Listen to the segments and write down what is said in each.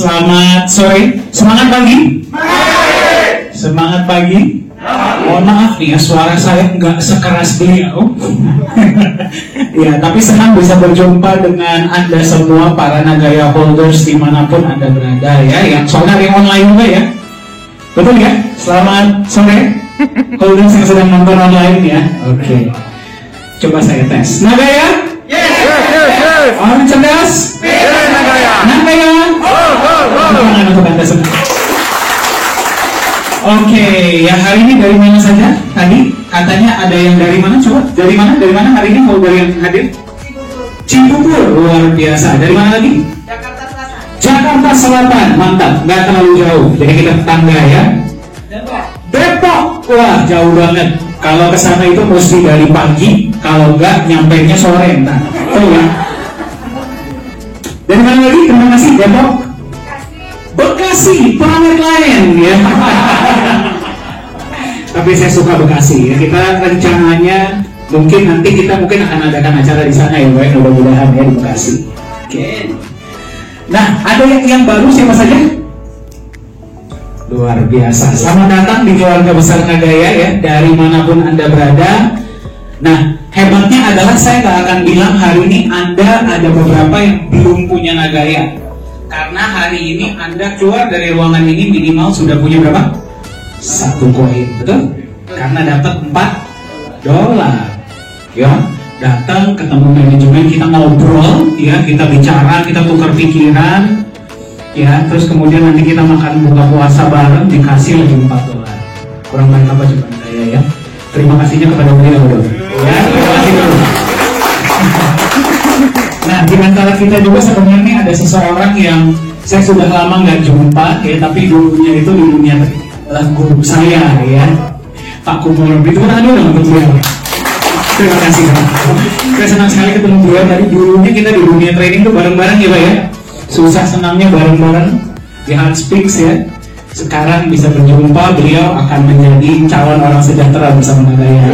Selamat sore, semangat pagi. Semangat pagi. Mohon maaf nih ya, suara saya nggak sekeras beliau. Ya, tapi senang bisa berjumpa dengan Anda semua para Nagaya holders dimanapun Anda berada ya. Yang soalnya yang online juga ya. Betul ya? Selamat sore holders yang sedang nonton online ya. Oke. Coba saya tes. Nagaya? Yes. Orang cerdas? Yes. Nagaya? Tangan untuk Anda semua. Oke, ya hari ini dari mana saja? Tadi katanya ada yang dari mana? Coba dari mana? Dari mana hari ini holder yang hadir? Cibubur, luar biasa. Dari mana lagi? Jakarta Selatan. Jakarta Selatan, mantap. Nggak terlalu jauh. Jadi kita tetangga ya. Depok, wah jauh banget. Kalau ke sana itu mesti dari pagi, kalau nggak nyampainya sore. Nah, tuh ya. Dari mana lagi? Terima kasih Depok. Bekasi, pelanggan lain ya. Tapi saya suka Bekasi ya. Kita rencananya mungkin nanti kita akan adakan acara di sana ya, baik mudah-mudahan ya di Bekasi. Oke. Nah, ada yang baru siapa saja? Luar biasa. Selamat datang di keluarga besar Nagaya ya, dari manapun Anda berada. Nah, hebatnya adalah saya nggak akan bilang hari ini Anda ada beberapa yang belum punya Nagaya. Karena hari ini Anda keluar dari ruangan ini minimal sudah punya berapa? 1 koin, betul? Karena dapat $4. Ya, datang ketemu manajemen, kita ngobrol, ya, kita bicara, kita tukar pikiran, ya, terus kemudian nanti kita makan buka puasa bareng, dikasih lagi $4. Kurang baik apa coba saya ya? Terima kasihnya kepada beliau dong. Ya, terima kasih dulu. Nah, di antara kita juga sebenarnya ada seseorang yang saya sudah lama nggak jumpa ya, tapi dulunya itu di dunia adalah guru saya ya, Pak Kumul. Itu kan dulu untuk beliau. Terima kasih Pak. Saya senang sekali ketemu beliau. Tadi dulunya kita di dunia training tuh bareng-bareng ya Pak ya. Susah senangnya bareng-bareng di Hard Speaks ya. Sekarang bisa berjumpa, beliau akan menjadi calon orang sejahtera bersama Nagaya.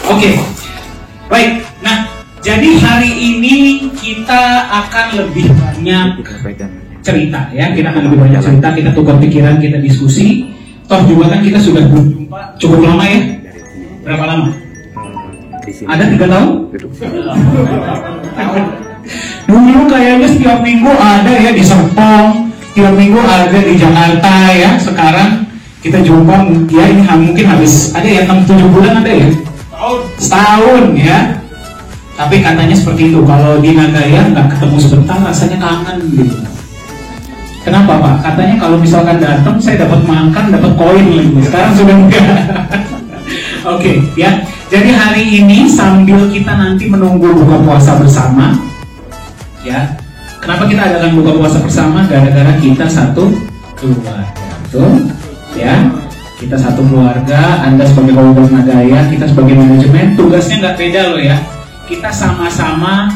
Oke. Baik. Nah, jadi hari ini kita akan lebih banyak cerita ya, kita akan lebih banyak cerita, kita tukar pikiran, kita diskusi. Toh juga kan kita sudah berjumpa cukup lama ya. Berapa lama? Ada 3 tahun? Dulu kayaknya setiap minggu ada ya di Serpong, tiap minggu ada di Jakarta ya. Sekarang kita jumpa ya, ini mungkin habis ada ya 6-7 bulan ada ya. Setahun ya. Tapi katanya seperti itu, kalau di Nagaya nggak ketemu sebentar rasanya kangen gitu. Kenapa Pak? Katanya kalau misalkan datang saya dapat makan, dapat koin lagi. Sekarang sudah enggak. Oke, ya. Jadi hari ini sambil kita nanti menunggu buka puasa bersama, ya. Kenapa kita adakan buka puasa bersama? Gara-gara kita satu keluarga, betul? Ya. Kita satu keluarga. Anda sebagai holder Nagaya, kita sebagai manajemen, tugasnya nggak beda loh ya. Kita sama-sama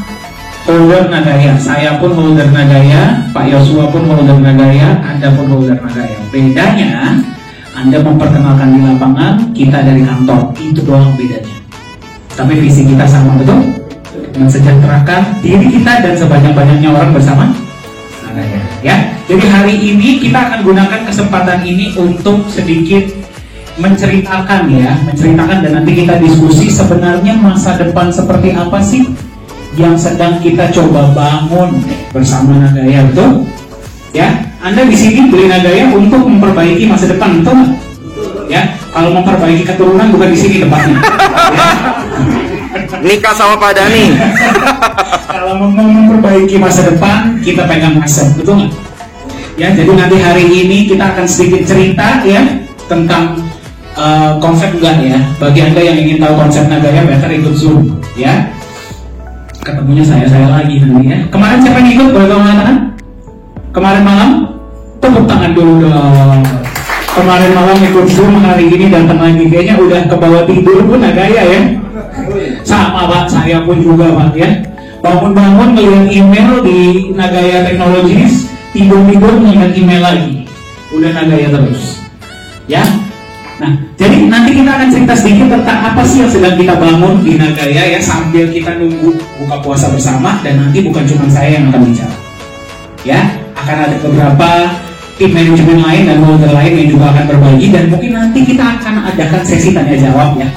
holder Nagaya. Saya pun holder Nagaya, Pak Yosua pun holder Nagaya, Anda pun holder Nagaya. Bedanya, Anda memperkenalkan di lapangan, kita dari kantor. Itu doang bedanya. Tapi visi kita sama, betul? Mensejahterakan diri kita dan sebanyak-banyaknya orang bersama Nagaya. Ya. Jadi hari ini kita akan gunakan kesempatan ini untuk sedikit menceritakan dan nanti kita diskusi sebenarnya masa depan seperti apa sih yang sedang kita coba bangun bersama Nagaya, betul? Ya, Anda di sini beli Nagaya untuk memperbaiki masa depan, betul? Ya, kalau memperbaiki keturunan bukan di sini tempatnya. Ya. Nikah sama Pak Dani. Kalau mau memperbaiki masa depan kita pegang aset, betul nggak? Ya, jadi nanti hari ini kita akan sedikit cerita ya tentang konsep enggak ya. Bagi Anda yang ingin tahu konsep Nagaya, better ikut Zoom ya. Ketemunya saya lagi nanti ya. Kemarin siapa yang ikut? Boleh tolong mengatakan? Kemarin malam? Tepuk tangan dulu dong. Kemarin malam ikut Zoom, hari ini datang lagi. Kayaknya udah ke bawah tidur pun Nagaya ya. Sama Pak, saya pun juga Pak ya. Bangun-bangun ngeliat email di Nagaya Technologies, tidur-tidur ngeliat email lagi. Udah Nagaya terus ya. Nah, jadi nanti kita akan cerita sedikit tentang apa sih yang sedang kita bangun di Nagaya ya, sambil kita nunggu buka puasa bersama, dan nanti bukan cuma saya yang akan bicara. Ya, akan ada beberapa tim manajemen lain dan holder lain yang juga akan berbagi, dan mungkin nanti kita akan adakan sesi tanya jawab ya.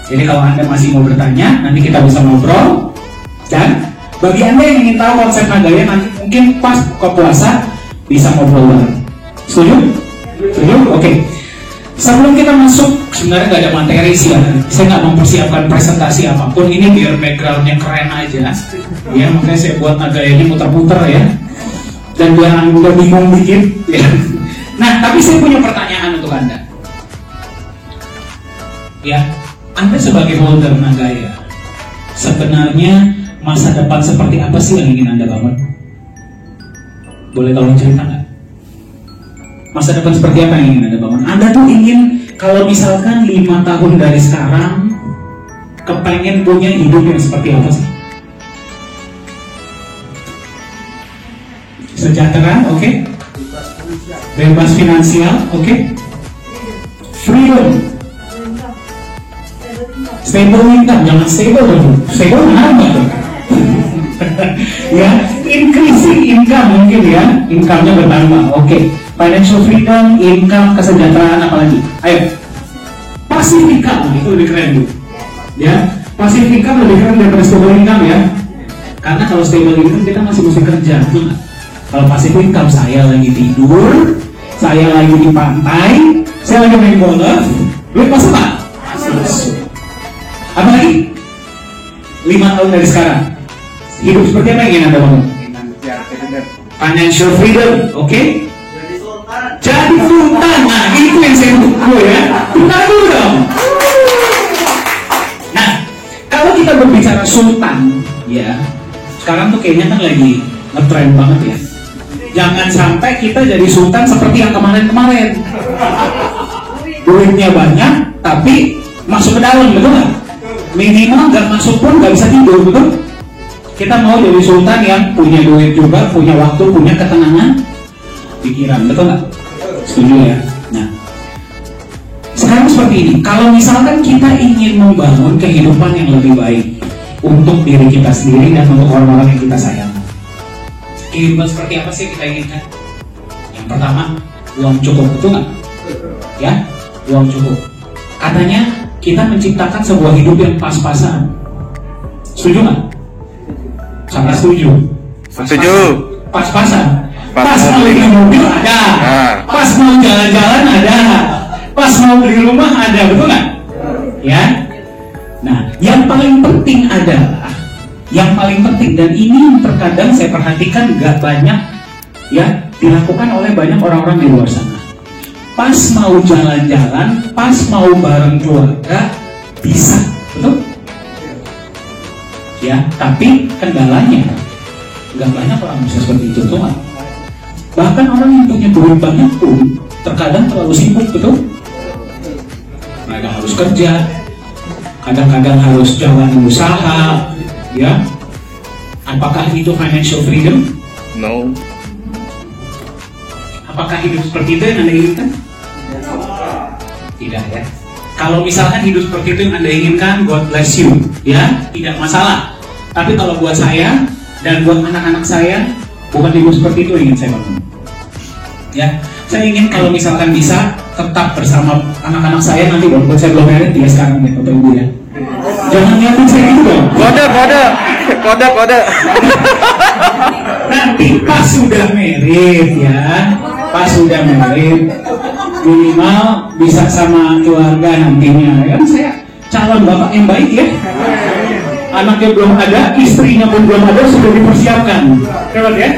Jadi kalau Anda masih mau bertanya, nanti kita bisa ngobrol. Dan bagi Anda yang ingin tahu konsep Nagaya, nanti mungkin pas buka puasa bisa ngobrol bareng. Setuju? Setuju? Oke. Sebelum kita masuk, sebenarnya nggak ada materi sih ya. Saya nggak mempersiapkan presentasi apapun. Ini biar backgroundnya keren aja. Ya, makanya saya buat Nagaya ini muter-muter ya. Dan biar Anda bingung dikit. Ya. Nah, tapi saya punya pertanyaan untuk Anda. Ya, Anda sebagai holder Nagaya, sebenarnya masa depan seperti apa sih yang ingin Anda bangun? Boleh tolong cerita nggak? Masa depan seperti apa yang ingin Anda bangun? Anda tuh ingin, kalau misalkan 5 tahun dari sekarang, kepengen punya hidup yang seperti apa sih? Sejahtera, oke? Bebas finansial, oke? Freedom. Stable income, jangan stable dulu. Stable mana tuh? Ya, increasing income mungkin ya, income-nya bertambah. Oke. Financial freedom, income, kesejahteraan, apalagi? Ayo. Passive income, itu lebih keren tuh. Ya, passive income lebih keren daripada stable income ya. Karena kalau stable income kita masih mesti kerja. Kalau passive income, saya lagi tidur, saya lagi di pantai, saya lagi main golf, duit masuk nggak? Masuk. Apa lagi? 5 tahun dari sekarang, hidup seperti apa yang ingin Anda bangun? Financial freedom, oke? Jadi sultan, nah itu yang saya tunggu ya. Sultan dulu dong. Nah, kalau kita berbicara sultan, ya, sekarang tuh kayaknya kan lagi ngetrend banget ya. Jangan sampai kita jadi sultan seperti yang kemarin-kemarin. Duitnya banyak, tapi masuk ke dalam, betul nggak? Minimal nggak masuk pun nggak bisa tidur, betul? Kita mau jadi sultan yang punya duit juga, punya waktu, punya ketenangan pikiran, betul nggak? Setuju ya? Nah, sekarang seperti ini. Kalau misalkan kita ingin membangun kehidupan yang lebih baik untuk diri kita sendiri dan untuk orang-orang yang kita sayang, kehidupan seperti apa sih kita inginkan? Yang pertama, uang cukup, betul nggak? Ya, uang cukup. Katanya kita menciptakan sebuah hidup yang pas-pasan. Setuju nggak? Sangat setuju. Setuju. Pas-pasan. Pas mau beli mobil ada, pas mau jalan-jalan ada, pas mau beli rumah ada, betul nggak? Ya. Nah, yang paling penting adalah, yang paling penting, dan ini terkadang saya perhatikan nggak banyak ya dilakukan oleh banyak orang-orang di luar sana. Pas mau jalan-jalan, pas mau bareng keluarga, bisa, betul? Ya, tapi kendalanya nggak banyak orang bisa seperti itu, tuh. Bahkan orang yang punya duit banyak pun terkadang terlalu sibuk, betul? Mereka harus kerja, kadang-kadang harus jalan usaha, ya. Apakah itu financial freedom? No. Apakah hidup seperti itu yang Anda inginkan? Tidak ya. Kalau misalkan hidup seperti itu yang Anda inginkan, God bless you, ya, tidak masalah. Tapi kalau buat saya dan buat anak-anak saya, bukan hidup seperti itu yang ingin saya bangun. Ya, saya ingin kalau misalkan bisa tetap bersama anak-anak saya nanti, walaupun saya belum married ya sekarang ya, Bapak Ibu ya. Jangan ngeliatin saya gitu dong. Kode. Nanti pas sudah married ya, pas sudah married, minimal bisa sama keluarga nantinya. Kan saya calon bapak yang baik ya. Anaknya belum ada, istrinya pun belum ada, sudah dipersiapkan. Keren ya?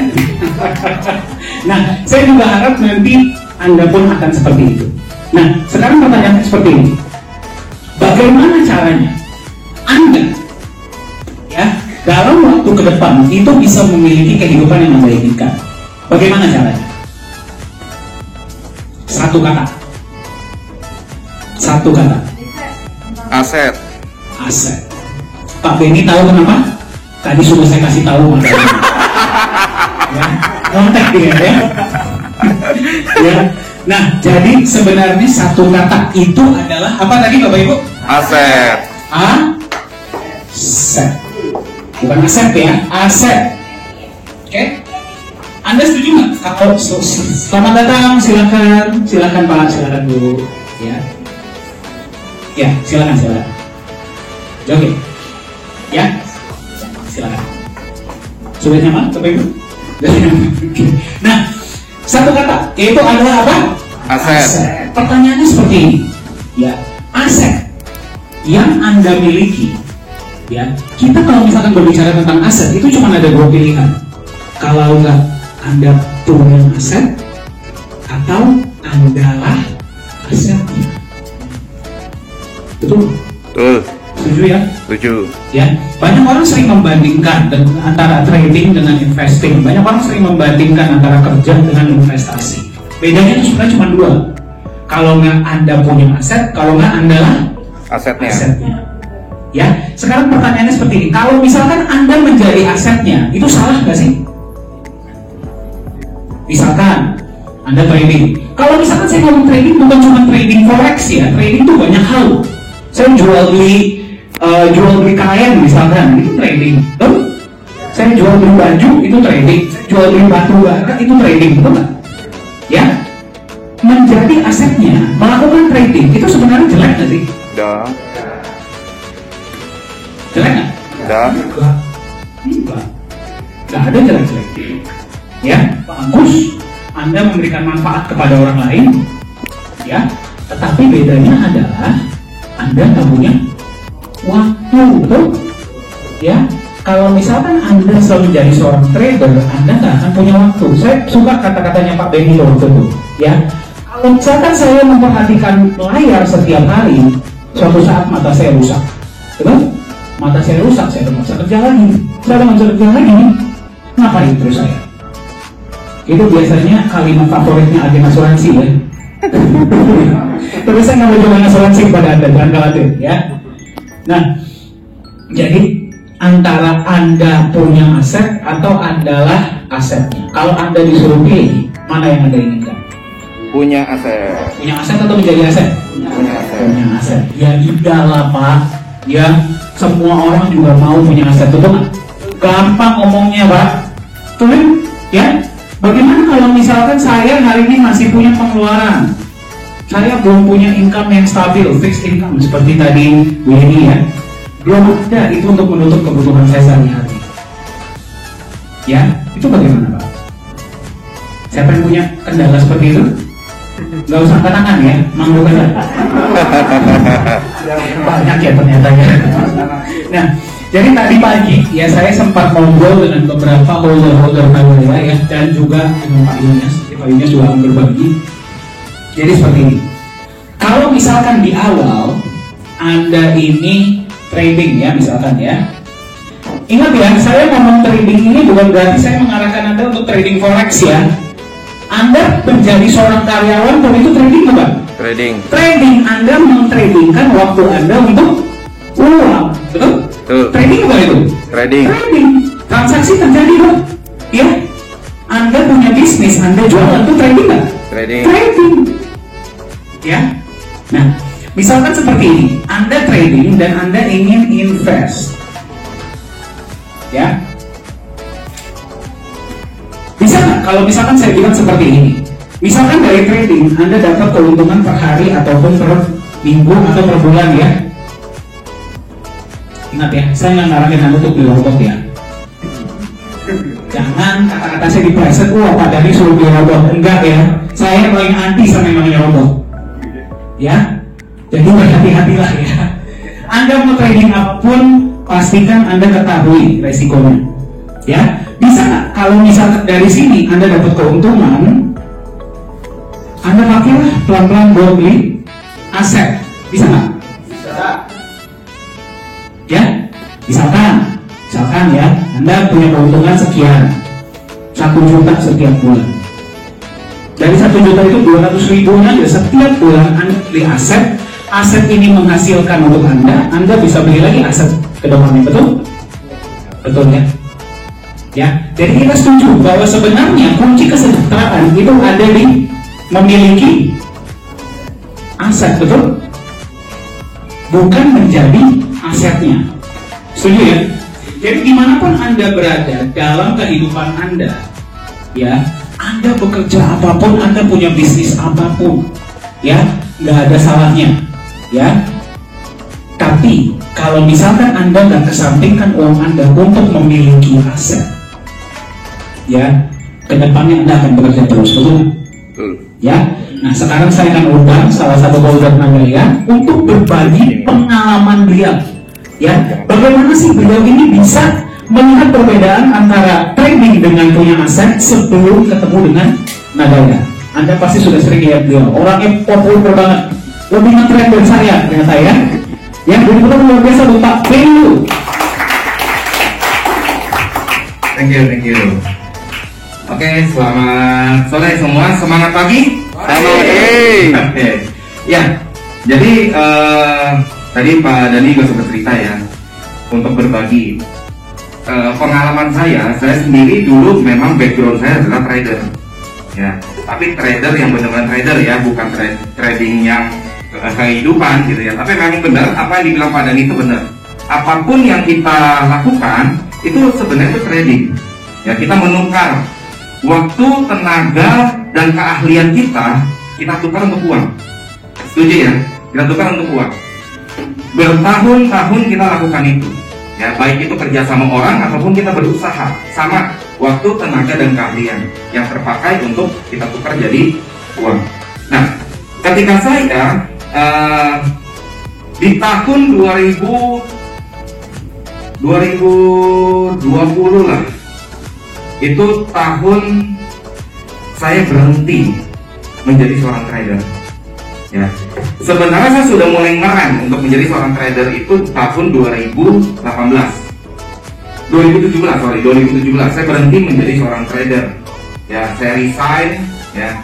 Nah, saya juga harap nanti Anda pun akan seperti itu. Nah, sekarang pertanyaannya seperti ini. Bagaimana caranya Anda ya dalam waktu ke depan itu bisa memiliki kehidupan yang Anda inginkan? Bagaimana caranya? Satu kata. Aset. Pak Benny tahu kenapa? Tadi sudah saya kasih tahu makanya. Ya, kontak dia ya. Ya. Nah, jadi sebenarnya satu kata itu adalah apa tadi Bapak Ibu? Aset. Aset. Bukan aset ya, aset. Oke? Anda setuju nggak? Kalau selamat datang, silakan Pak, silakan Bu, ya, silakan. Oke, ya, silakan. Sudah nyaman, Bapak Ibu? Nah, satu kata, yaitu adalah apa? Aset. Pertanyaannya seperti ini, ya, aset yang Anda miliki, ya, kita kalau misalkan berbicara tentang aset itu cuma ada dua pilihan. Kalau nggak Anda punya aset atau Andalah asetnya. Betul? Betul. Setuju ya? Setuju. Ya, banyak orang sering membandingkan antara trading dengan investing. Banyak orang sering membandingkan antara kerja dengan investasi. Bedanya itu sebenarnya cuma dua. Kalau nggak Anda punya aset, kalau nggak Andalah Asetnya. Ya, sekarang pertanyaannya seperti ini. Kalau misalkan Anda menjadi asetnya, itu salah nggak sih? Misalkan Anda trading. Kalau misalkan saya ngomong trading bukan cuma trading forex ya. Trading itu banyak hal. Saya jual beli kain misalkan, itu trading. Betul? Saya jual beli baju, itu trading. Saya jual beli batu bara, itu trading. Betul nggak? Ya, menjadi asetnya, melakukan trading itu sebenarnya jelek nggak sih? Jelek nggak? Enggak. Nggak ada jelek-jelek. Ya, bagus. Anda memberikan manfaat kepada orang lain. Ya, tetapi bedanya adalah Anda nggak punya waktu, betul? Ya, kalau misalkan Anda selalu menjadi seorang trader, Anda nggak akan punya waktu. Saya suka kata-katanya Pak Benny loh, betul? Ya, kalau misalkan saya memperhatikan layar setiap hari, suatu saat mata saya rusak, betul? Mata saya rusak, saya udah kerja lagi. Saya udah kerja lagi, ngapain terus saya? Itu biasanya kalimat favoritnya agen asuransi ya. Tapi saya nggak mau jualan asuransi kepada Anda, jangan khawatir ya. Nah, jadi antara Anda punya aset atau Andalah asetnya. Kalau Anda disuruh pilih, mana yang Anda inginkan? Punya aset. Punya aset atau menjadi aset? Punya aset. Punya aset. Ya iyalah Pak. Ya, semua orang juga mau punya aset, betul nggak? Gampang ngomongnya Pak. Tuh ya. Bagaimana kalau misalkan saya hari ini masih punya pengeluaran, saya belum punya income yang stabil, fixed income seperti tadi Bu Yeni ya, belum ada itu untuk menutup kebutuhan saya sehari-hari. Ya, itu bagaimana Pak? Siapa yang punya kendala seperti itu? Gak usah angkat tangan ya, manggul aja. Banyak ya ternyata ya. Nah, jadi tadi pagi ya saya sempat ngobrol dengan beberapa holder KWA ya, dan juga dengan Pak Yunes. Pak Yunes juga akan berbagi. Jadi seperti ini. Kalau misalkan di awal Anda ini trading ya, misalkan ya. Ingat ya, saya ngomong trading ini bukan berarti saya mengarahkan Anda untuk trading forex ya. Anda menjadi seorang karyawan pun itu trading bukan? Trading, Anda mentradingkan waktu Anda untuk uang, betul? Trading bukan itu? Trading. Transaksi terjadi loh. Ya, Anda punya bisnis, Anda jualan itu trading nggak? Trading. Ya. Nah, misalkan seperti ini, Anda trading dan Anda ingin invest. Ya. Bisa nggak kalau misalkan saya bilang seperti ini? Misalkan dari trading Anda dapat keuntungan per hari ataupun per minggu atau per bulan ya. Ingat ya, saya nggak ngarahin Anda untuk beli robot ya. Jangan kata-kata saya dipleset, wah Pak Dhani suruh beli robot. Enggak ya, saya paling anti sama yang namanya robot. Ya, jadi berhati-hatilah ya. Anda mau trading apapun, pastikan Anda ketahui resikonya. Ya, bisa nggak kalau misalkan dari sini Anda dapat keuntungan, Anda pakailah pelan-pelan buat beli aset, bisa nggak? Bisa. Ya, misalkan ya, Anda punya keuntungan sekian, 1 juta setiap bulan. Dari 1 juta itu 200.000 aja setiap bulan Anda beli aset. Aset ini menghasilkan untuk Anda bisa beli lagi aset ke depannya, betul? Betul ya? Ya, jadi kita setuju bahwa sebenarnya kunci kesejahteraan itu ada di memiliki aset, betul? Bukan menjadi asetnya. Setuju ya? Jadi dimanapun Anda berada dalam kehidupan Anda, ya, Anda bekerja apapun, Anda punya bisnis apapun, ya, nggak ada salahnya, ya. Tapi kalau misalkan Anda nggak kesampingkan uang Anda untuk memiliki aset, ya, kedepannya Anda akan bekerja terus, betul? Ya. Nah, sekarang saya akan undang salah satu holder Nagaya untuk berbagi pengalaman beliau, ya. Bagaimana sih beliau ini bisa melihat perbedaan antara trading dengan punya aset sebelum ketemu dengan Nagaya. Anda pasti sudah sering lihat beliau, orangnya populer banget, lebih nge-trend dari saya ternyata, ya. Yang berikutnya luar biasa, Pak Penyu. Thank you. Oke, selamat sore semua, semangat pagi. Selamat Oke, ya. Jadi tadi Pak Dani juga sempat cerita ya, untuk berbagi pengalaman saya sendiri dulu memang background saya adalah trader, ya. Tapi trader yang benar-benar trader ya, bukan trading yang kehidupan gitu ya. Tapi memang benar apa yang dibilang Pak Dani itu benar. Apapun yang kita lakukan itu sebenarnya itu trading. Ya, kita menukar waktu, tenaga, dan keahlian kita tukar untuk uang. Setuju ya? Kita tukar untuk uang. Bertahun-tahun kita lakukan itu. Ya, baik itu kerja sama orang ataupun kita berusaha, sama waktu, tenaga, dan keahlian yang terpakai untuk kita tukar jadi uang. Nah, ketika saya di tahun 2020 lah, itu tahun saya berhenti menjadi seorang trader. Ya, sebenarnya saya sudah mulai ngerem untuk menjadi seorang trader itu tahun 2017 saya berhenti menjadi seorang trader. Ya, saya resign, ya.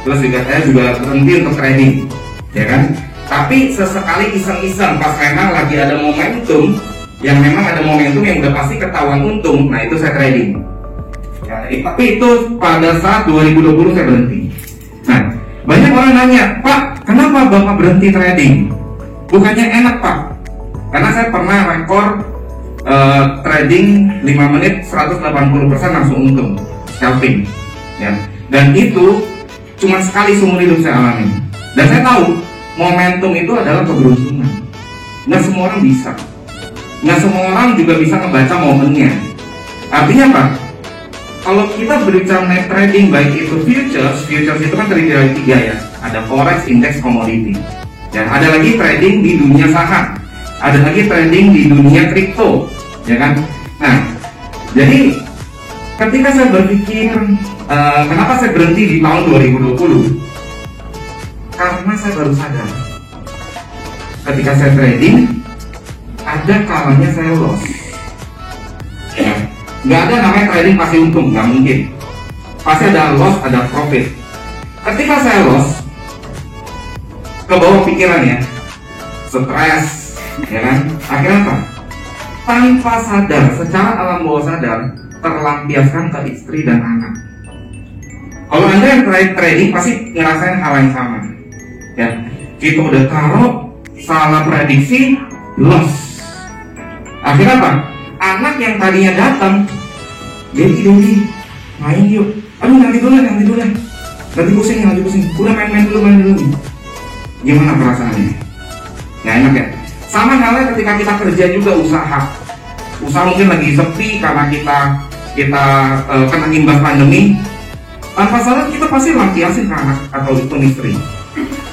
Terus juga saya juga berhenti untuk trading, ya kan. Tapi sesekali iseng-iseng pas memang lagi ada momentum yang udah pasti ketahuan untung, nah itu saya trading. Ya, tapi itu pada saat 2020 saya berhenti. Nah, banyak orang nanya, Pak, kenapa Bapak berhenti trading? Bukannya enak, Pak? Karena saya pernah rekor trading 5 menit 180% langsung untung, scalping. Ya. Dan itu cuma sekali seumur hidup saya alami. Dan saya tahu momentum itu adalah keberuntungan. Nggak semua orang bisa. Nggak semua orang juga bisa membaca momennya. Artinya apa? Kalau kita berbicara net trading, baik itu futures itu kan terdiri dari 3 ya. Ada forex, index, commodity. Ya, ada lagi trading di dunia saham. Ada lagi trading di dunia kripto, ya kan? Nah, jadi ketika saya berpikir kenapa saya berhenti di tahun 2020? Karena saya baru sadar ketika saya trading ada kalanya saya loss. Ya. Nggak ada namanya trading pasti untung, nggak mungkin. Pasti ada loss, ada profit. Ketika saya loss, ke bawah pikirannya, stres, ya kan? Akhirnya apa? Tanpa sadar, secara alam bawah sadar, terlampiaskan ke istri dan anak. Kalau Anda yang trading pasti ngerasain hal yang sama. Ya, kita udah taruh, salah prediksi, loss. Akhirnya apa? Anak yang tadinya datang, Dedi, main yuk. Aduh, nanti dulu. Nanti pusing. Udah main dulu. Gimana perasaannya? Nggak enak ya? Sama halnya ketika kita kerja juga, usaha mungkin lagi sepi karena kita kena imbas pandemi. Tanpa sadar kita pasti lampiasin ke anak atau istri.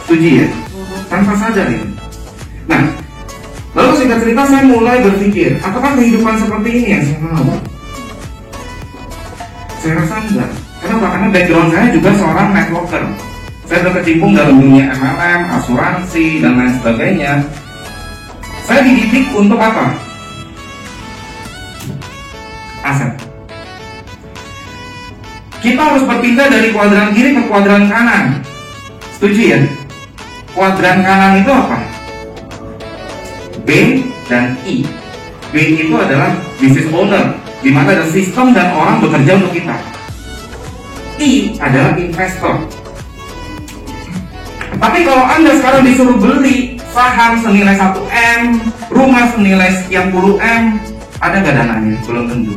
Setuju ya? Tanpa sadar itu. Nah, lalu singkat cerita saya mulai berpikir, apakah kehidupan seperti ini yang saya mau? Saya rasa enggak. Kenapa? Karena background saya juga seorang networker. Saya sudah kecimpung dalam dunia MLM, asuransi, dan lain sebagainya. Saya dididik untuk apa? Aset. Kita harus berpindah dari kuadran kiri ke kuadran kanan. Setuju ya? Kuadran kanan itu apa? B dan I. B itu adalah business owner, di mana ada sistem dan orang bekerja untuk kita. I adalah investor. Tapi kalau Anda sekarang disuruh beli saham senilai 1M, rumah senilai sekian puluh M, ada nggak dananya? Belum tentu.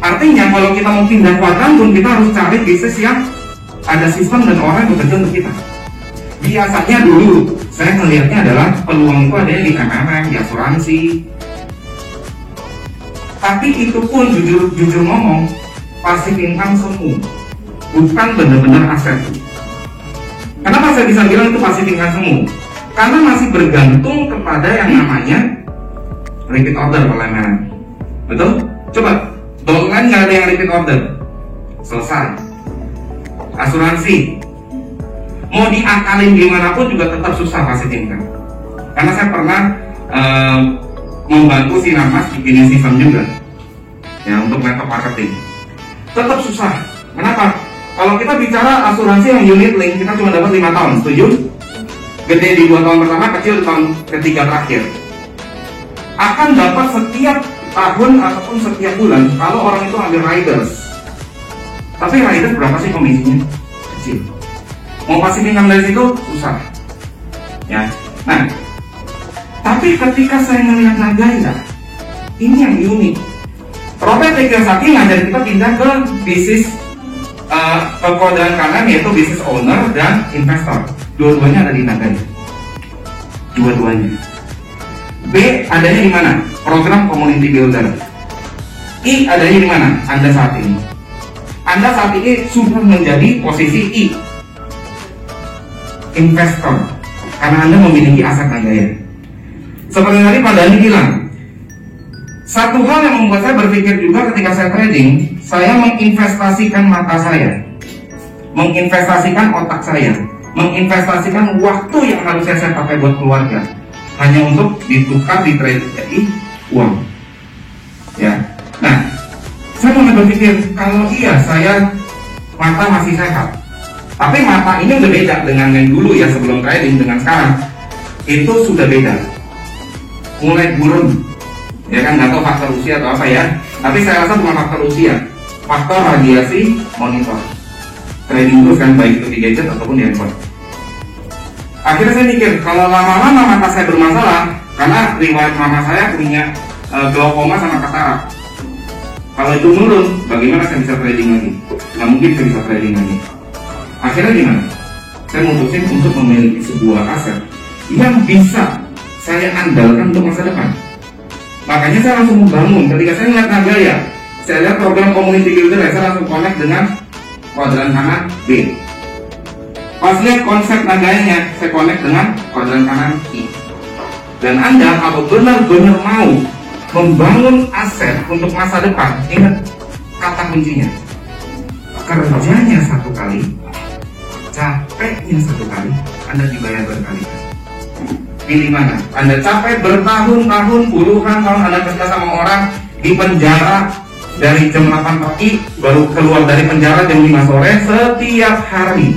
Artinya kalau kita mau pindah kuadran pun kita harus cari bisnis yang ada sistem dan orang yang bekerja untuk kita. Biasanya dulu saya melihatnya adalah peluang itu adanya di MLM, di asuransi. Tapi itu pun jujur ngomong, passive income semu, bukan benar-benar aset. Kenapa saya bisa bilang itu passive income semu? Karena masih bergantung kepada yang namanya repeat order kalau MLM. Betul? Coba, downline nggak ada yang repeat order, selesai. Asuransi, mau diakalin gimana pun juga tetap susah passive income. Karena saya pernah membantu si Namas bikin sistem juga ya untuk network marketing, tetap susah. Kenapa? Kalau kita bicara asuransi yang unit link, kita cuma dapat 5 tahun, setuju? Gede di 2 tahun pertama, kecil di tahun ketiga terakhir. Akan dapat setiap tahun ataupun setiap bulan kalau orang itu ambil riders. Tapi riders berapa sih komisinya? Kecil. Mau passive income dari situ susah ya. Nah, tapi ketika saya melihat Nagaya, ini yang unik. Robert Kiyosaki ngajak kita pindah ke bisnis kuadran kanan, yaitu bisnis owner dan investor. Dua-duanya ada di Nagaya. Dua-duanya. B adanya di mana? Program community builder. I adanya di mana? Anda saat ini. Anda saat ini sudah menjadi posisi I, investor, karena Anda memiliki aset Nagaya. Seperti tadi Pak Dhani bilang, satu hal yang membuat saya berpikir juga ketika saya trading, saya menginvestasikan mata saya, menginvestasikan otak saya, menginvestasikan waktu yang harusnya saya pakai buat keluarga, hanya untuk ditukar di trade jadi uang. Ya, nah, saya mulai berpikir kalau iya saya mata masih sehat, tapi mata ini udah beda dengan yang dulu ya sebelum trading dengan sekarang, itu sudah beda, mulai burun. Ya kan, nggak tahu faktor usia atau apa ya, tapi saya rasa bukan faktor usia, faktor radiasi monitor trading terus kan, baik itu di gadget ataupun di handphone. Akhirnya saya mikir, kalau lama-lama mata saya bermasalah, karena riwayat mama saya punya glaukoma sama katarak. Kalau itu menurun, bagaimana saya bisa trading lagi? Nggak mungkin saya bisa trading lagi. Akhirnya gimana? Saya memutuskan untuk memiliki sebuah aset yang bisa saya andalkan untuk masa depan. Makanya saya langsung membangun. Ketika saya lihat Nagaya, saya lihat program community builder, saya langsung connect dengan kuadran kanan B. Pas lihat konsep Nagayanya, saya connect dengan kuadran kanan I. Dan Anda kalau benar-benar mau membangun aset untuk masa depan, ingat kata kuncinya, kerjanya satu kali, capeknya satu kali, Anda dibayar berkali-kali. Pilih mana? Anda capek bertahun-tahun, puluhan tahun Anda kerja sama orang di penjara dari jam 8 pagi, baru keluar dari penjara jam 5 sore setiap hari.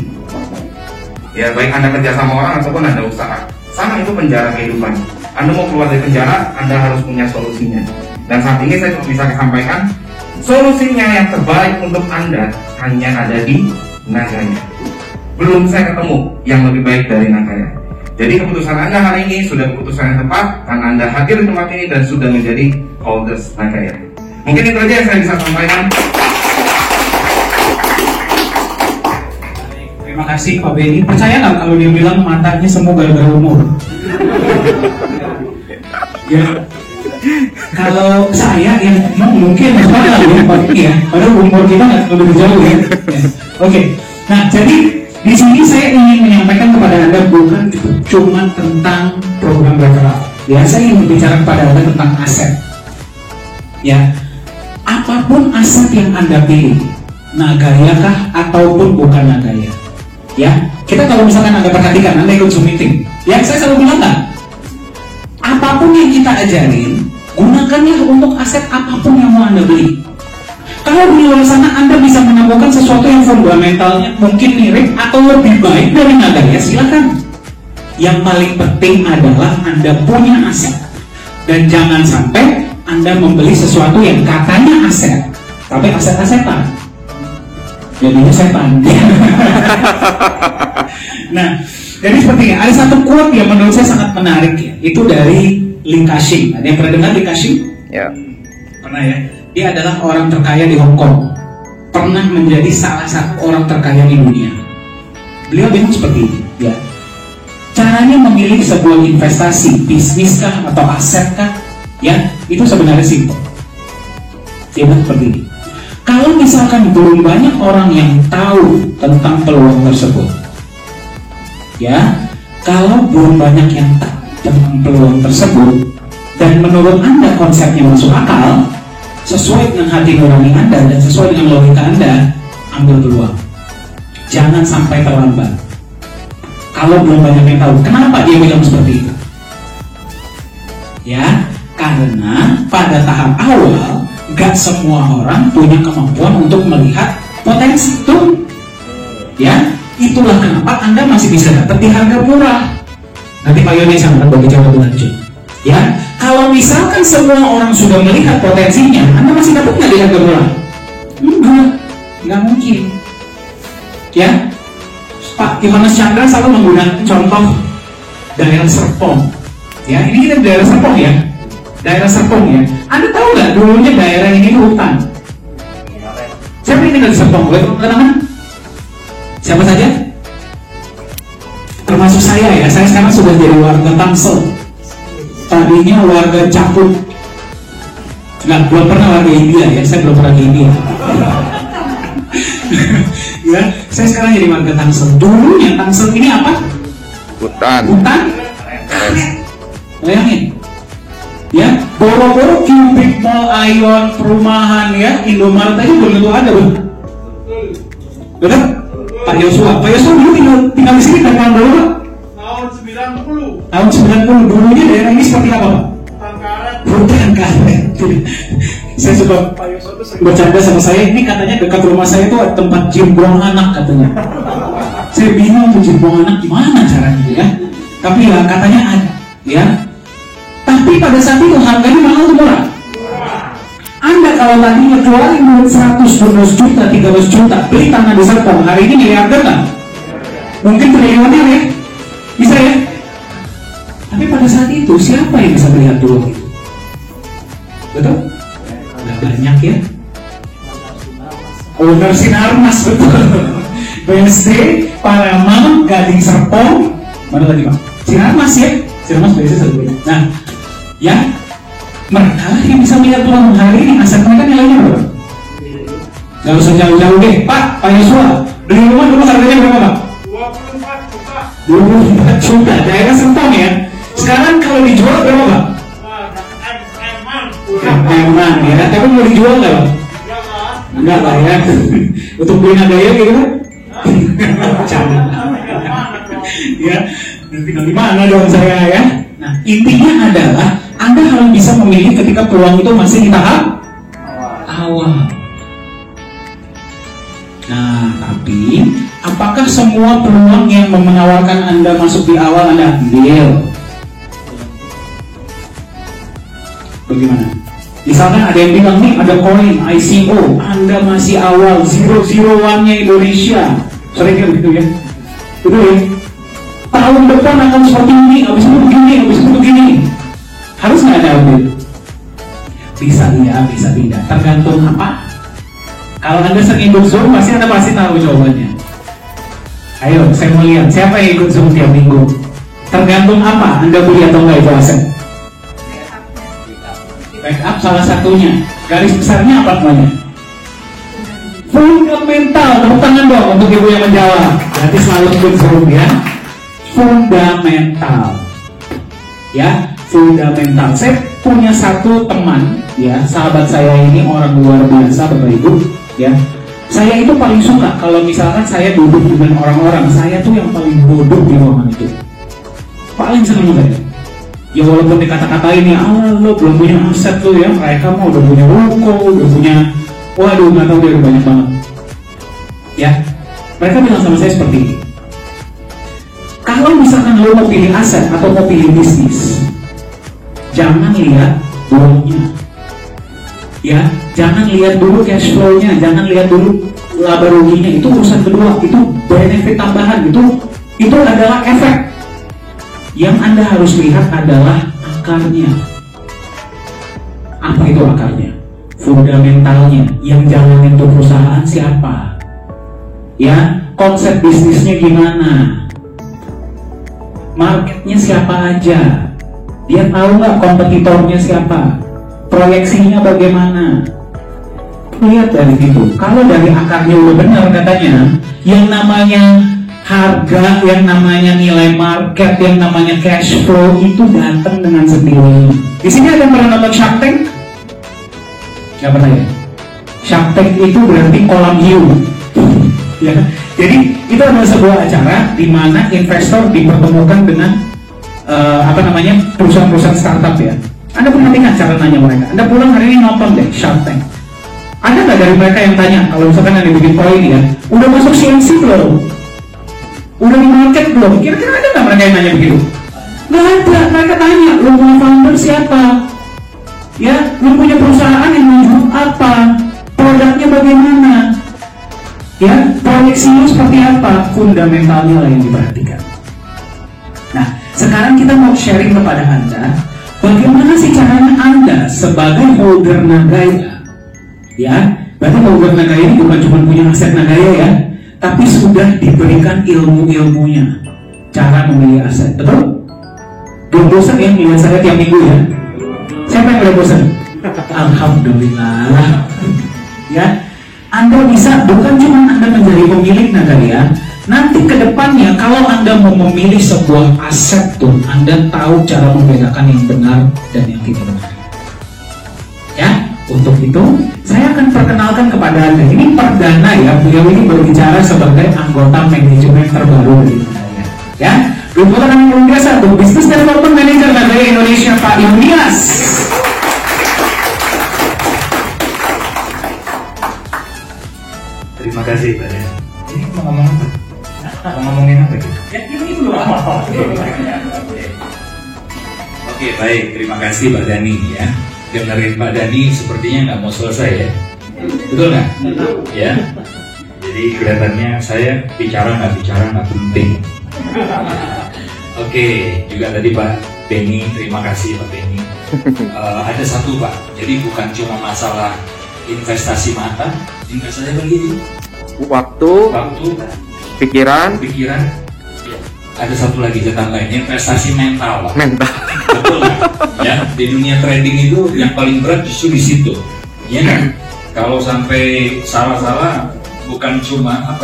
Ya, baik Anda kerja sama orang ataupun Anda usaha, sama itu penjara kehidupan. Anda mau keluar dari penjara, Anda harus punya solusinya. Dan saat ini saya cuma bisa sampaikan, solusinya yang terbaik untuk Anda hanya ada di Nagaya. Belum saya ketemu yang lebih baik dari Nagaya. Jadi keputusan Anda hari ini sudah keputusan yang tepat, karena Anda hadir di tempat ini dan sudah menjadi holders Nagaya. Mungkin itu aja yang saya bisa sampaikan. Terima kasih Pak Benny. Percaya nggak kalau dia bilang matanya semua gara-gara umur? Ya, kalau saya yang mungkin masalah lebih Pak Benny ya, padahal umur kita nggak terlalu jauh ya. Oke, nah jadi di sini saya ingin menyampaikan kepada Anda bukan cuma tentang program referral. Ya, saya ingin berbicara kepada Anda tentang aset. Ya, apapun aset yang Anda pilih, Nagaya kah ataupun bukan Nagaya. Ya, kita kalau misalkan Anda perhatikan, Anda ikut Zoom meeting, ya saya selalu bilang kan, apapun yang kita ajarin, gunakanlah untuk aset apapun yang mau Anda beli. Kalau di luar sana Anda bisa menemukan sesuatu yang fundamentalnya mungkin mirip atau lebih baik dari Nagaya, silakan. Yang paling penting adalah Anda punya aset, dan jangan sampai Anda membeli sesuatu yang katanya aset, tapi aset-asetan. Jadinya setan. Nah, jadi sepertinya ada satu quote yang menurut saya sangat menarik ya. Itu dari Lee Ka-shing. Ada yang pernah dengar Lee Ka-shing? Ya. Pernah ya. Dia adalah orang terkaya di Hong Kong, pernah menjadi salah satu orang terkaya di dunia. Beliau bilang seperti ini, ya. Caranya memilih sebuah investasi, bisnis kah atau aset kah, ya, itu sebenarnya simpel. Dia bilang seperti ini. Kalau misalkan belum banyak orang yang tahu tentang peluang tersebut, ya, kalau belum banyak yang tahu tentang peluang tersebut, dan menurut Anda konsepnya masuk akal, sesuai dengan hati nurani Anda dan sesuai dengan logika Anda, ambil peluang. Jangan sampai terlambat. Kalau belum banyak yang tahu, kenapa dia bilang seperti itu? Ya, karena pada tahap awal gak semua orang punya kemampuan untuk melihat potensi itu. Ya, itulah kenapa Anda masih bisa dapat di harga murah. Nanti Pak Yoni akan bagi jawab lebih lanjut. Ya, kalau misalkan semua orang sudah melihat potensinya, Anda masih dapat nggak di harga murah? Nggak mungkin. Ya, Pak Yohanes Chandra selalu menggunakan contoh daerah Serpong. Ya, ini kita di daerah Serpong ya. Daerah Serpong ya. Anda tahu nggak dulunya daerah ini hutan? Siapa yang tinggal di Serpong? Boleh kenalan? Siapa saja? Termasuk saya ya. Saya sekarang sudah jadi warga Tangsel. Tadinya warga Caput. Belum pernah warga India ya. Saya belum pernah di India. Ya, saya sekarang jadi warga Tangsel. Dulunya Tangsel ini apa? Hutan. Hutan. Bayangin. Ya, boro-boro Cubic Mall, Ion, perumahan ya, Indomaret aja belum tentu ada, Bang. Betul? Pak Yosua dulu tinggal di sini dari tahun berapa? Tahun 90. Tahun 90. Dulunya daerah ini seperti apa, Pak? Hutan karet. Saya suka Pak Yosua itu sering bercanda sama saya. Ini katanya dekat rumah saya itu tempat gym buang anak katanya. Saya bingung tuh gym buang anak gimana caranya ya. Tapi ya katanya ada, ya. Tapi pada saat itu harganya mahal atau murah? Anda kalau tadinya keluarin duit 100 juta, 13 juta, beli tanah di Serpong, hari ini miliarder kan? Mungkin triliuner ya? Bisa ya? Tapi pada saat itu siapa yang bisa melihat dulu itu? Betul? Gak banyak ya? Owner Sinarmas, betul. BSD, Paramount, Gading Serpong, mana lagi Pak? Sinarmas ya? Sinarmas BSD satu. Nah, ya, mereka yang bisa melihat peluang hari ini aset mereka nilainya berapa? Gak usah jauh-jauh deh, Pak Yosua, beli rumah dulu harganya berapa Pak? 24 juta. 24 juta, daerah Serpong ya. Sekarang kalau dijual berapa Pak? Emang ya, tapi mau dijual nggak Pak? Enggak lah ya. Untuk beli Nagaya gitu kan? Canda. Ya, tinggal di mana dong saya ya? Nah, intinya adalah Anda harus bisa memilih ketika peluang itu masih di tahap awal. Nah, tapi apakah semua peluang yang menawarkan Anda masuk di awal Anda ambil? Bagaimana? Misalkan ada yang bilang nih ada koin ICO, Anda masih awal 001-nya Indonesia, sering kan gitu ya? Betul ya? Tahun depan akan seperti ini, habis itu begini, habis itu begini. Harus nggak ada ambil? Bisa iya, bisa tidak. Tergantung apa? Kalau Anda sering ikut Zoom, Anda pasti tahu jawabannya. Ayo, saya mau lihat siapa yang ikut Zoom tiap minggu. Tergantung apa? Anda beli atau enggak itu aset? Backup salah satunya. Garis besarnya apa namanya? Fundamental. Tepuk tangan dong untuk ibu yang menjawab. Berarti selalu ikut Zoom ya. Fundamental. Ya, fundamental. Saya punya satu teman, ya, sahabat saya ini orang luar biasa, Bapak Ibu, ya. Saya itu paling suka kalau misalkan saya duduk dengan orang-orang, saya tuh yang paling bodoh di ruangan itu. Paling seneng saya. Ya walaupun dikata-katain ya, lo belum punya aset lo ya, mereka mau udah punya ruko, udah punya, waduh nggak tahu dia udah banyak banget. Ya, mereka bilang sama saya seperti ini. Kalau misalkan lo mau pilih aset atau mau pilih bisnis, jangan lihat uangnya, ya, jangan lihat dulu cash flow-nya, jangan lihat dulu laba ruginya, itu urusan kedua, itu benefit tambahan, itu adalah efek. Yang Anda harus lihat adalah akarnya. Apa itu akarnya? fundamentalnya, yang jalanin tuh perusahaan siapa, ya, konsep bisnisnya gimana, marketnya siapa aja, dia tahu nggak kompetitornya siapa, proyeksinya bagaimana. Lihat dari situ. Kalau dari akarnya udah benar katanya, yang namanya harga, yang namanya nilai market, yang namanya cash flow itu datang dengan sendirinya. Di sini ada yang pernah nonton Shark Tank? Gak pernah ya? Shark Tank itu berarti kolam hiu. Ya. Jadi itu adalah sebuah acara di mana investor dipertemukan dengan perusahaan-perusahaan startup ya. Anda perhatikan cara nanya mereka. Anda pulang hari ini nonton deh Shark Tank. Ada nggak dari mereka yang tanya, kalau misalkan Anda bikin koin ya, udah masuk CMC belum? Udah di market belum? Kira-kira ada nggak mereka yang nanya begitu? Nggak ada. Mereka tanya, lu punya founder siapa? Ya, lu punya perusahaan yang menjual apa? Produknya bagaimana? Ya, proyeksinya seperti apa? Fundamentalnya lah yang diperhatikan. Nah, sekarang kita mau sharing kepada Anda, bagaimana sih caranya Anda sebagai holder Nagaya, ya, berarti holder Nagaya ini bukan cuma punya aset Nagaya ya, tapi sudah diberikan ilmu-ilmunya, cara memilih aset, betul? Belum bosan ya melihat saya tiap minggu ya? Siapa yang belum bosan? Alhamdulillah. Ya, Anda bisa, bukan cuma Anda menjadi pemilik Nagaya, nanti ke depannya kalau Anda mau memilih sebuah aset tuh, Anda tahu cara membedakan yang benar dan yang tidak benar. Ya, untuk itu saya akan perkenalkan kepada Anda. Ini perdana ya, beliau ini berbicara sebagai anggota manajemen terbaru dari Nagaya. Ya, berikutnya kami undang satu Business Development Manager Nagaya Indonesia, Pak Yunias. Terima kasih Pak Den. Ini mau ngomong apa? Mau ngomongin apa gitu? Ya, ini dulu. Oke, baik. Terima kasih Pak Dani ya. Dengerin Pak Dani sepertinya nggak mau selesai ya. Betul nggak? Ya. Jadi kelihatannya saya bicara nggak penting. Oke, juga tadi Pak Benny, terima kasih Pak Benny. Ada satu Pak, jadi bukan cuma masalah investasi mata, investasi begitu. Waktu, pikiran, Ya. Ada satu lagi catatan lain, investasi mental Pak. mental. Betul kan? Ya, di dunia trading itu yang paling berat justru di situ. Ya kan? Kalau sampai salah-salah, bukan cuma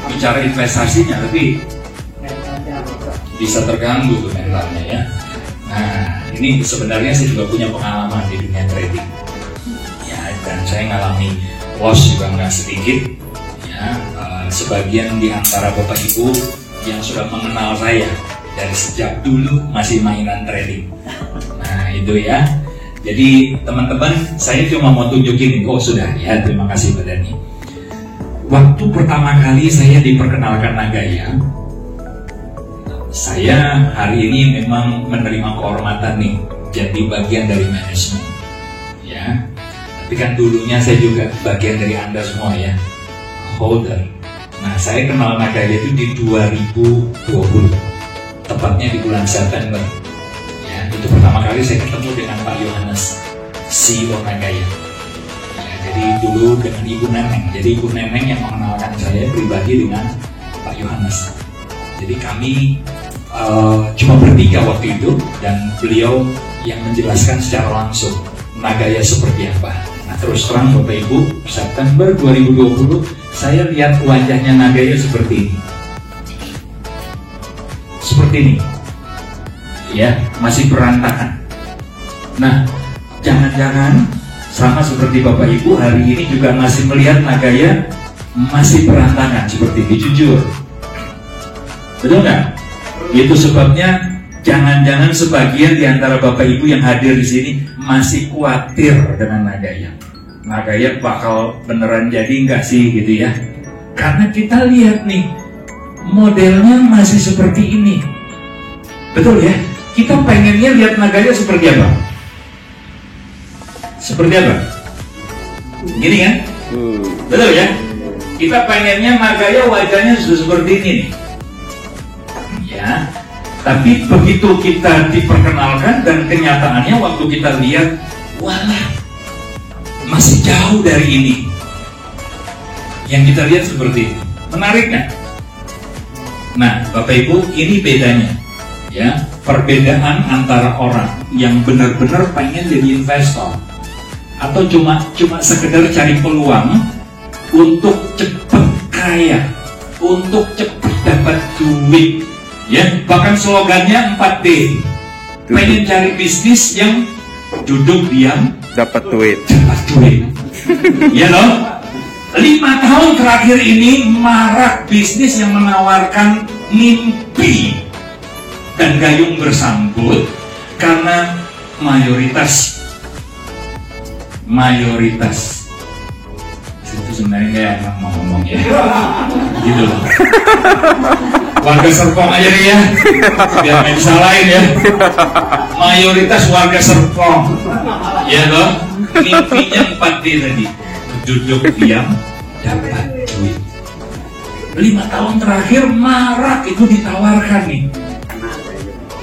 bicara investasinya, tapi bisa terganggu tuh mentalnya ya. Nah, ini sebenarnya saya juga punya pengalaman di dunia trading. Ya, dan saya ngalami loss juga nggak sedikit. Ya, sebagian di antara Bapak Ibu yang sudah mengenal saya dari sejak dulu masih mainan trading. Nah, itu ya. Jadi teman-teman, saya cuma mau tunjukin, sudah ya, terima kasih Pak Dani. Waktu pertama kali saya diperkenalkan Nagaya, saya hari ini memang menerima kehormatan nih, jadi bagian dari manajemen. Ya, tapi kan dulunya saya juga bagian dari Anda semua ya, holder. Nah, saya kenal Nagaya itu di 2020, tepatnya di bulan September. Ya, itu pertama kali saya ketemu dengan Pak Yohanes, CEO Nagaya. Ya, jadi dulu dengan Ibu Neneng. Jadi Ibu Neneng yang mengenalkan saya pribadi dengan Pak Yohanes. Jadi kami cuma bertiga waktu itu, dan beliau yang menjelaskan secara langsung Nagaya seperti apa. Nah, terus terang Bapak Ibu, September 2020 saya lihat wajahnya Nagaya seperti ini. Seperti ini. Ya, masih berantakan. Nah, jangan-jangan sama seperti Bapak Ibu hari ini juga masih melihat Nagaya masih berantakan seperti ini, jujur. Betul nggak? Itu sebabnya jangan-jangan sebagian di antara Bapak Ibu yang hadir di sini masih khawatir dengan Nagaya. Nagaya bakal beneran jadi nggak sih gitu ya? Karena kita lihat nih, modelnya masih seperti ini. Betul ya? Kita pengennya lihat Nagaya seperti apa? Seperti apa? Gini kan? Betul ya? Kita pengennya Nagaya wajahnya sudah seperti ini nih. Ya, tapi begitu kita diperkenalkan dan kenyataannya waktu kita lihat, walah, masih jauh dari ini. Yang kita lihat seperti ini. Menarik nggak? Nah, Bapak Ibu, ini bedanya, ya, perbedaan antara orang yang benar-benar pengen jadi investor atau cuma sekedar cari peluang untuk cepat kaya, untuk cepat dapat duit, ya. Bahkan slogannya 4D, pengen cari bisnis yang duduk diam Dapat duit. dapat duit. Ya loh. 5 tahun terakhir ini marak bisnis yang menawarkan mimpi dan gayung bersambut karena mayoritas itu sebenarnya kayak enak mau ngomong ya, gitu loh. Warga Serpong aja nih ya, biar nggak disalahin ya. Mayoritas warga Serpong, ya loh, mimpinya 4D tadi, duduk diam dapat duit. 5 tahun terakhir marak itu ditawarkan nih,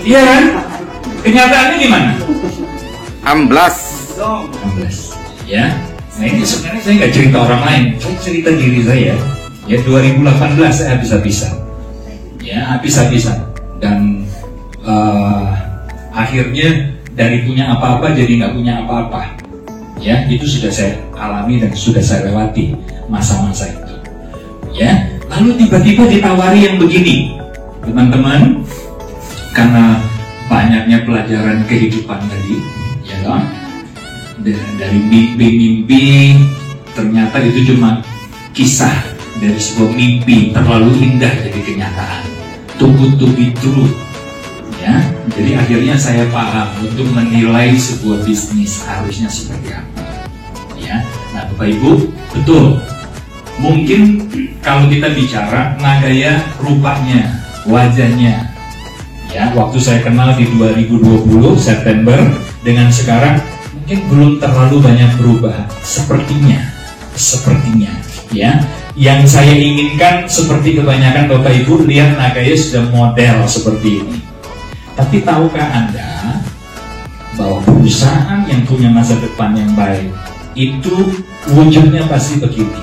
iya kan? Kenyataannya gimana? Amblas. 16, ya. Nah ini sebenarnya saya nggak cerita orang lain, saya cerita diri saya. Ya 2018 saya habis-habisan, ya habis-habisan, dan akhirnya dari punya apa-apa jadi nggak punya apa-apa. Ya itu sudah saya alami dan sudah saya lewati masa-masa itu. Ya lalu tiba-tiba ditawari yang begini, teman-teman, karena banyaknya pelajaran kehidupan tadi, ya kan? Dari mimpi-mimpi ternyata itu cuma kisah dari sebuah mimpi terlalu indah jadi kenyataan. Too good to be true, ya. Jadi akhirnya saya paham untuk menilai sebuah bisnis harusnya seperti apa, ya. Nah Bapak Ibu, betul. Mungkin kalau kita bicara Nagaya rupanya, wajahnya, ya waktu saya kenal di 2020 September dengan sekarang mungkin belum terlalu banyak berubah, sepertinya, ya. Yang saya inginkan seperti kebanyakan Bapak Ibu lihat Nagaya sudah model seperti ini. Tapi tahukah Anda bahwa perusahaan yang punya masa depan yang baik itu wujudnya pasti begini?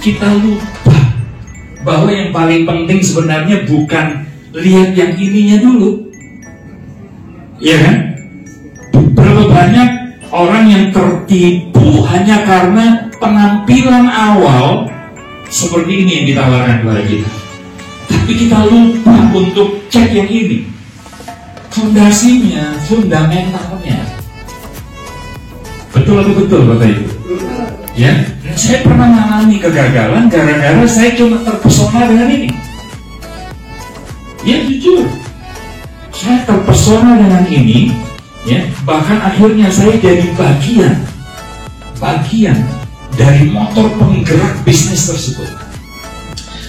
Kita lupa bahwa yang paling penting sebenarnya bukan lihat yang ininya dulu, ya kan? Berapa banyak orang yang tertipu hanya karena penampilan awal seperti ini yang ditawarkan kepada kita. Tapi kita lupa untuk cek yang ini, fondasinya, fundamentalnya. Betul atau betul Bapak Ibu? Ya, saya pernah mengalami kegagalan gara-gara saya cuma terpesona dengan ini. Ya jujur, saya terpesona dengan ini. Ya, bahkan akhirnya saya jadi bagian dari motor penggerak bisnis tersebut.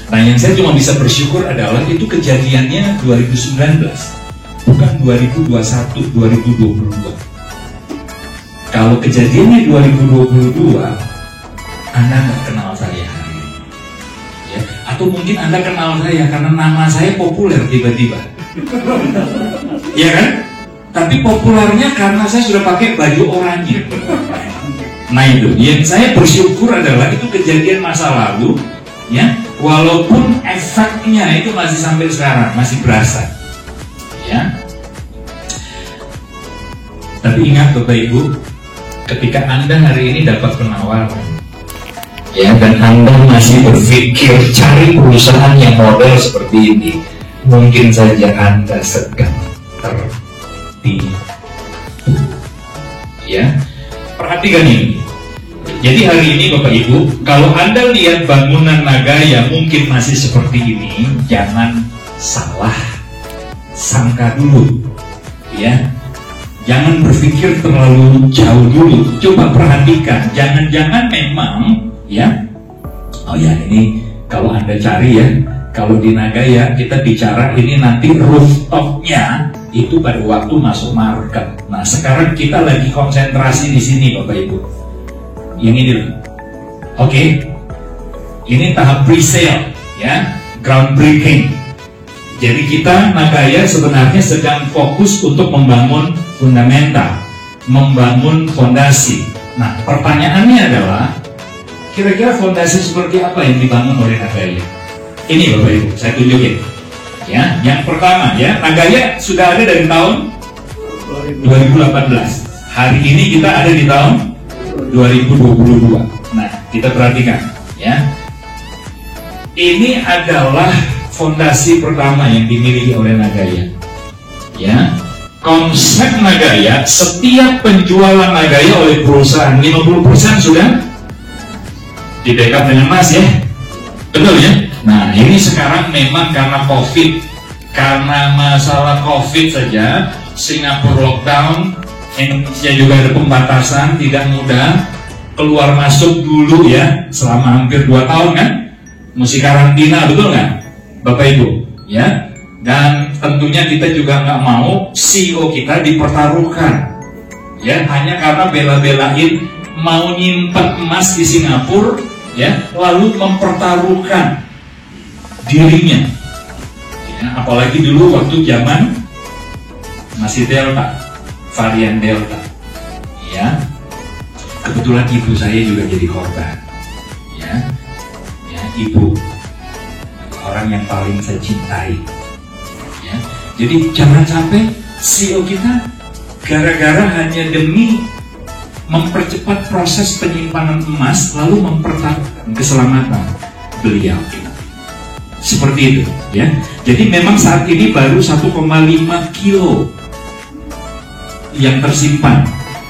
Nah, yang saya cuma bisa bersyukur adalah itu kejadiannya 2019, bukan 2021, 2022. Kalau kejadiannya 2022, Anda nggak kenal saya hari ini, ya? Atau mungkin Anda kenal saya karena nama saya populer tiba-tiba, ya kan? Tapi populernya karena saya sudah pakai baju oranye. Nah itu, yang saya bersyukur adalah itu kejadian masa lalu, ya. Walaupun efeknya itu masih sampai sekarang masih berasa, ya. Tapi ingat Bapak Ibu, ketika Anda hari ini dapat penawaran, ya, dan Anda masih berpikir cari perusahaan yang model seperti ini, mungkin saja Anda sedang tertipu. Ya, perhatikan ini. Jadi hari ini Bapak Ibu, kalau Anda lihat bangunan Nagaya mungkin masih seperti ini, jangan salah sangka dulu, ya. Jangan berpikir terlalu jauh dulu. Coba perhatikan, jangan-jangan memang, ya. Oh ya, ini kalau Anda cari ya, kalau di Nagaya kita bicara ini nanti rooftopnya itu pada waktu masuk market. Nah sekarang kita lagi konsentrasi di sini Bapak Ibu. Yang ini loh. Oke. Ini tahap pre-sale, ya, groundbreaking. Jadi kita Nagaya sebenarnya sedang fokus untuk membangun fundamental, membangun fondasi, Nah, pertanyaannya adalah, kira-kira fondasi seperti apa yang dibangun oleh Nagaya? Ini Bapak Ibu, saya tunjukin. Ya, yang pertama ya, Nagaya sudah ada dari tahun 2018. Hari ini kita ada di tahun 2022. Nah, kita perhatikan ya. Ini adalah fondasi pertama yang dimiliki oleh Nagaya. Ya. Konsep Nagaya, setiap penjualan Nagaya oleh perusahaan 50% sudah di backup dengan emas ya. Betul ya? Nah, ini sekarang memang karena COVID, karena masalah COVID saja, Singapura lockdown, Indonesia juga ada pembatasan, tidak mudah keluar masuk dulu ya, selama hampir 2 tahun kan, mesti karantina, betul nggak, Bapak Ibu? Ya, dan tentunya kita juga nggak mau CEO kita dipertaruhkan, ya, hanya karena bela-belain mau nyimpen emas di Singapura, ya, lalu mempertaruhkan dirinya, ya, apalagi dulu waktu zaman masih Delta, varian Delta, ya. Kebetulan ibu saya juga jadi korban, ya, ibu orang yang paling saya cintai, ya. Jadi jangan sampai CEO kita gara-gara hanya demi mempercepat proses penyimpanan emas lalu mempertaruhkan keselamatan beliau. Seperti itu, ya. Jadi memang saat ini baru 1,5 kilo yang tersimpan,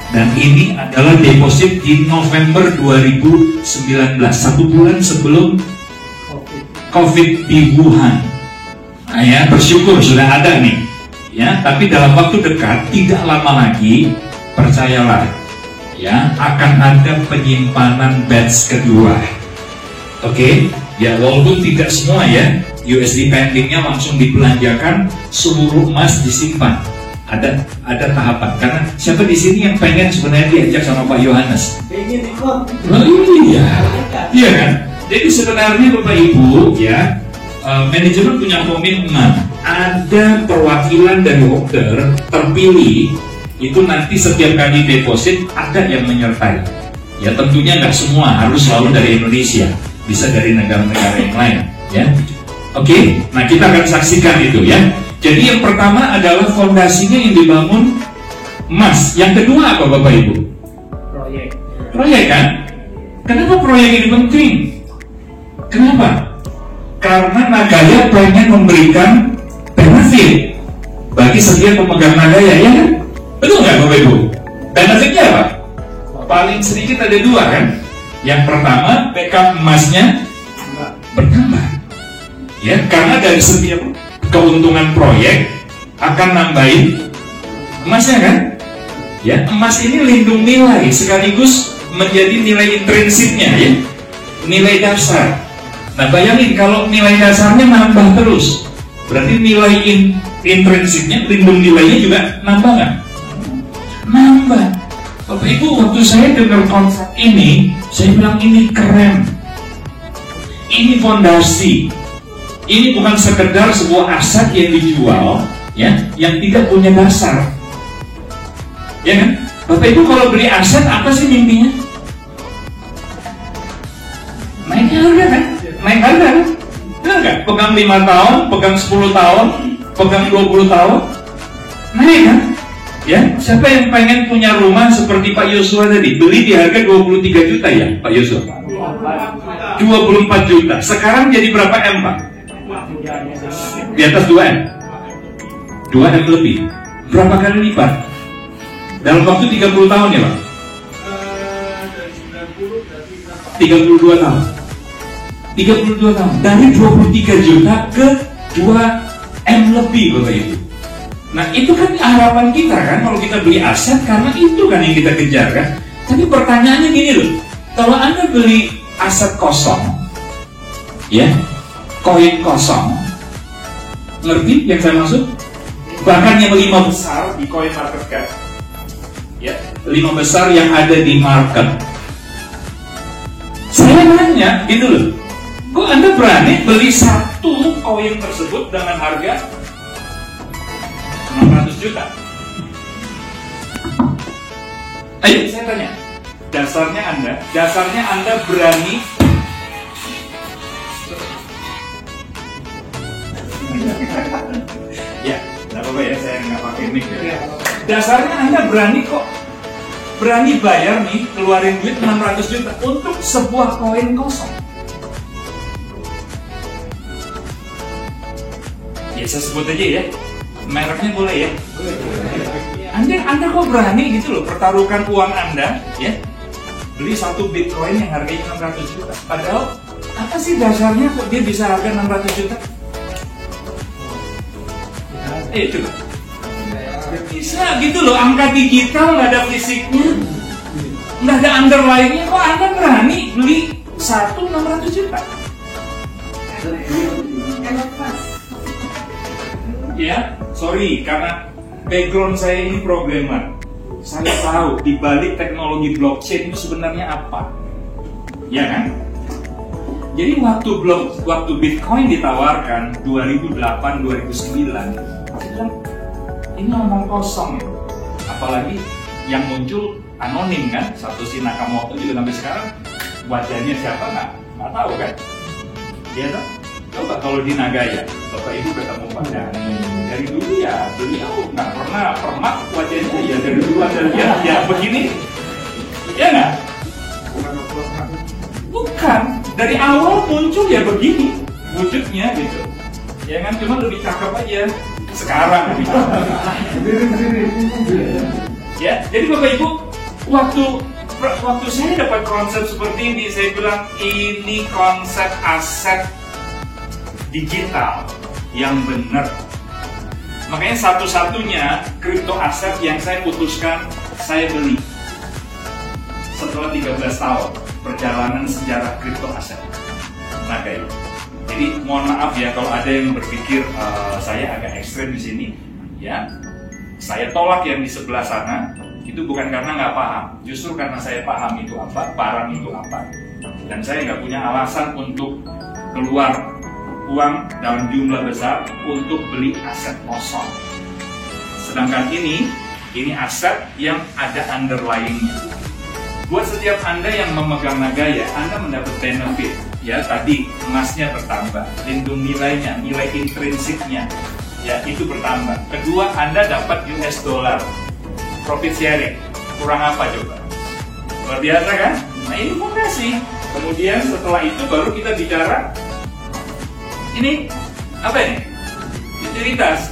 dan ini adalah deposit di November 2019, 1 bulan sebelum COVID di Wuhan. Nah, ya, bersyukur sudah ada nih, ya. Tapi dalam waktu dekat, tidak lama lagi, percayalah, ya, akan ada penyimpanan batch kedua. Oke, ya, walaupun tidak semua ya, USD pendingnya langsung dibelanjakan, seluruh emas disimpan. Ada tahapan, karena siapa di sini yang pengen sebenarnya diajak sama Pak Yohanes? Pengen ikut. Oh iya, iya kan? Jadi sebenarnya Bapak Ibu ya, manajemen punya komitmen, ada perwakilan dari holder terpilih, itu nanti setiap kali deposit ada yang menyertai. Ya tentunya nggak semua harus selalu dari Indonesia, bisa dari negara-negara yang lain, ya. Oke, nah kita akan saksikan itu ya. Jadi yang pertama adalah fondasinya yang dibangun emas. Yang kedua apa Bapak Ibu? Proyek kan? Kenapa proyek ini penting? Kenapa? Karena Nagaya pengen memberikan benefit bagi setiap pemegang Nagaya, ya kan? Betul nggak Bapak Ibu? Benefitnya apa? Paling sedikit ada 2 kan? Yang pertama, backup emasnya bertambah. Ya, karena dari setiap keuntungan proyek akan nambahin emasnya kan? Ya, emas ini lindung nilai sekaligus menjadi nilai intrinsiknya ya, nilai dasar. Nah bayangin kalau nilai dasarnya nambah terus, berarti nilai intrinsiknya, lindung nilainya juga nambah nggak? Nambah. Bapak Ibu, waktu saya dengar konsep ini, saya bilang ini keren, ini fondasi. Ini bukan sekedar sebuah aset yang dijual, ya, yang tidak punya dasar, ya kan? Bapak Ibu kalau beli aset apa sih mimpinya? Naik harga kan? Naik harga kan? Benar nggak? Pegang 5 tahun, pegang 10 tahun, pegang 20 tahun, naik kan? Ya, siapa yang pengen punya rumah seperti Pak Yosua tadi? Beli di harga 23 juta ya, Pak Yosua? 24 juta. Sekarang jadi berapa M, Pak? Di atas 2M. 2M lebih. Berapa kali lipat? Dalam waktu 30 tahun ya Pak? 32 tahun. 32 tahun. Dari 23 juta ke 2M lebih Bapak Ibu. Nah itu kan harapan kita kan, kalau kita beli aset, karena itu kan yang kita kejar kan. Tapi pertanyaannya gini loh, kalau Anda beli aset kosong, ya, koin kosong, ngerti yang saya maksud? Bahkan yang 5 besar di coin market cap, ya, 5 besar yang ada di market. Saya nanya gitu loh, kok Anda berani beli satu koin tersebut dengan harga 600 juta? Ayo saya tanya, dasarnya Anda berani ya, nggak apa-apa ya, saya nggak pakai mic ya. Dasarnya Anda berani bayar nih, keluarin duit 600 juta untuk sebuah koin kosong. Ya saya sebut aja ya, mereknya boleh ya. Anda kok berani gitu loh, pertaruhkan uang Anda ya, beli satu Bitcoin yang harganya 600 juta. Padahal apa sih dasarnya kok dia bisa harga 600 juta? Coba. Bisa gitu loh, angka digital nggak ada fisiknya, nggak ada underlyingnya, kok Anda berani beli satu 600 juta? Ya, sorry, karena background saya ini programmer. Saya tahu di balik teknologi blockchain itu sebenarnya apa, ya kan? Jadi waktu Bitcoin ditawarkan 2008-2009, ini ngomong kosong ya. Apalagi yang muncul anonim kan, Satoshi Nakamoto juga sampai sekarang wajahnya siapa nggak tahu kan? Iya kan? Coba kalau di Nagaya, Bapak Ibu ketemu Pak Dhani, dari dulu ya beliau nggak pernah permak wajahnya ya, dari dulu ada ya begini, ya nggak? Bukan, dari awal muncul ya begini wujudnya gitu, ya kan? Cuma lebih cakep aja sekarang lebih cakep. Ya, jadi Bapak Ibu, waktu saya dapat konsep seperti ini, saya bilang ini konsep aset digital yang benar. Makanya satu-satunya kripto aset yang saya putuskan saya beli setelah 13 tahun perjalanan sejarah kripto aset. Nah kayak jadi mohon maaf ya kalau ada yang berpikir saya agak ekstrem di sini ya. Saya tolak yang di sebelah sana, itu bukan karena nggak paham, justru karena saya paham itu apa, barang itu apa, dan saya nggak punya alasan untuk keluar uang dalam jumlah besar untuk beli aset kosong. Sedangkan ini aset yang ada underlyingnya. Buat setiap Anda yang memegang Nagaya, Anda mendapat benefit. Ya tadi emasnya bertambah, lindung nilainya, nilai intrinsiknya, ya itu bertambah. Kedua, Anda dapat US dollar, profit sharing. Kurang apa coba? Luar biasa kan? Nah ini fondasi. Kemudian setelah itu baru kita bicara ini apa ini? Utilitas,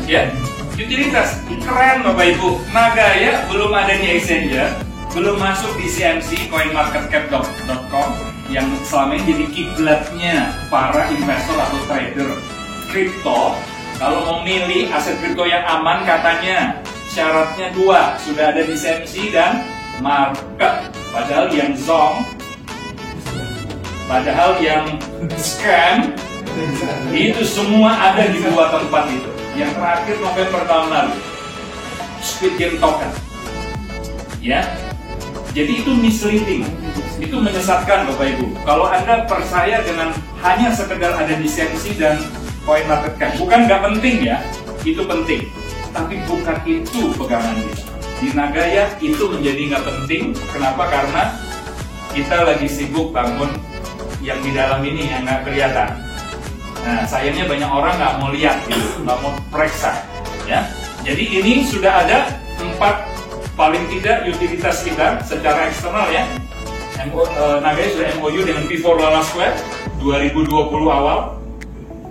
ya utilitas keren Bapak Ibu. Nagaya belum ada di exchanger, belum masuk di CMC coinmarketcap.com yang selama ini jadi kiblatnya para investor atau trader kripto. Kalau mau milih aset kripto yang aman katanya syaratnya 2, sudah ada di CMC dan market. Padahal yang zong, padahal yang scam itu semua ada di 2 tempat itu. Yang terakhir November tahun lalu, Squid Game token, ya. Jadi itu misleading, itu menyesatkan Bapak Ibu. Kalau Anda percaya dengan hanya sekedar ada di CMC dan CoinMarketCap, bukan nggak penting ya, itu penting. Tapi bukan itu pegangan kita. Di Nagaya itu menjadi nggak penting. Kenapa? Karena kita lagi sibuk bangun yang di dalam ini yang nggak kelihatan. Nah, sayangnya banyak orang nggak mau lihat, gitu, nggak mau periksa, ya. Jadi ini sudah ada 4 paling tidak utilitas kita secara eksternal ya. Nagaya sudah MOU dengan V4 Lala Square 2020 awal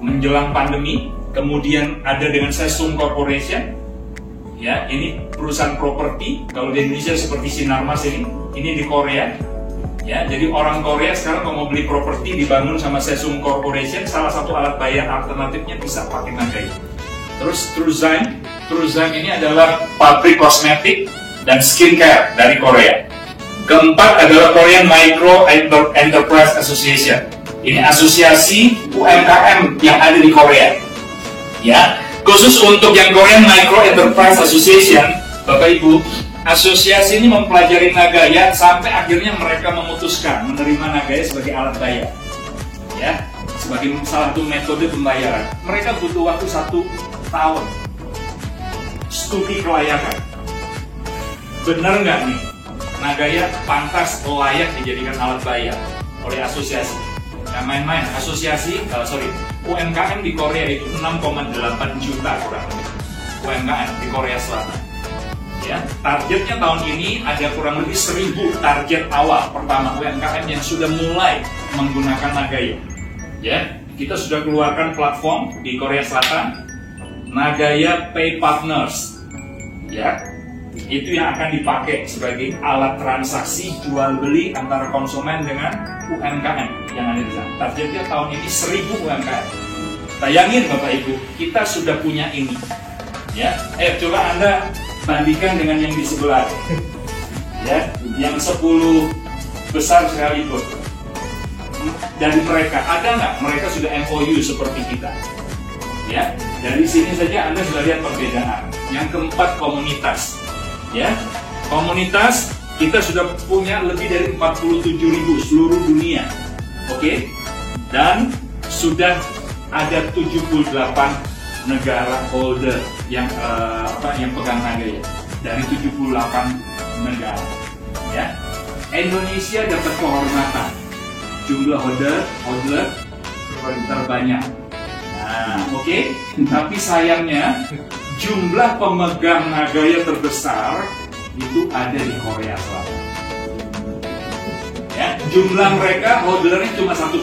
menjelang pandemi. Kemudian ada dengan Sesung Corporation, ya. Ini perusahaan properti. Kalau di Indonesia seperti Sinarmas ini di Korea. Ya, jadi orang Korea sekarang kalau mau beli properti dibangun sama Sesung Corporation, salah satu alat bayar alternatifnya bisa pakai Nagaya. Terus Truzyme ini adalah pabrik kosmetik dan skincare dari Korea. Keempat adalah Korean Micro Enterprise Association. Ini asosiasi UMKM yang ada di Korea. Ya, khusus untuk yang Korean Micro Enterprise Association, Bapak Ibu, asosiasi ini mempelajari Nagaya sampai akhirnya mereka memutuskan menerima Nagaya sebagai alat bayar, ya, sebagai salah satu metode pembayaran. Mereka butuh waktu 1 tahun studi kelayakan. Benar nggak nih Nagaya pantas layak dijadikan alat bayar oleh asosiasi. Nah, main-main asosiasi, UMKM di Korea itu 6,8 juta kurang lebih. UMKM di Korea Selatan. Ya, targetnya tahun ini ada kurang lebih 1.000 target awal pertama UMKM yang sudah mulai menggunakan Nagaya. Ya, kita sudah keluarkan platform di Korea Selatan, Nagaya Pay Partners. Ya, itu yang akan dipakai sebagai alat transaksi jual beli antara konsumen dengan UMKM yang ada di sana. Targetnya tahun ini 1.000 UMKM. Bayangin Bapak Ibu, kita sudah punya ini. Ya, coba Anda bandingkan dengan yang di sebelah. Ya, yang 10 besar sekalipun. Dari mereka, ada nggak mereka sudah MOU seperti kita? Ya, dari sini saja Anda sudah lihat perbedaan. Yang keempat, komunitas. Ya, komunitas kita sudah punya lebih dari 47.000 seluruh dunia. Oke, dan sudah ada 78 negara holder yang pegang Nagaya dari 78 negara. Ya, Indonesia dapat kehormatan jumlah holder terbanyak. Nah, oke. Tapi sayangnya jumlah pemegang Nagaya terbesar itu ada di Korea Selatan. Ya, jumlah mereka holdernya cuma 1%.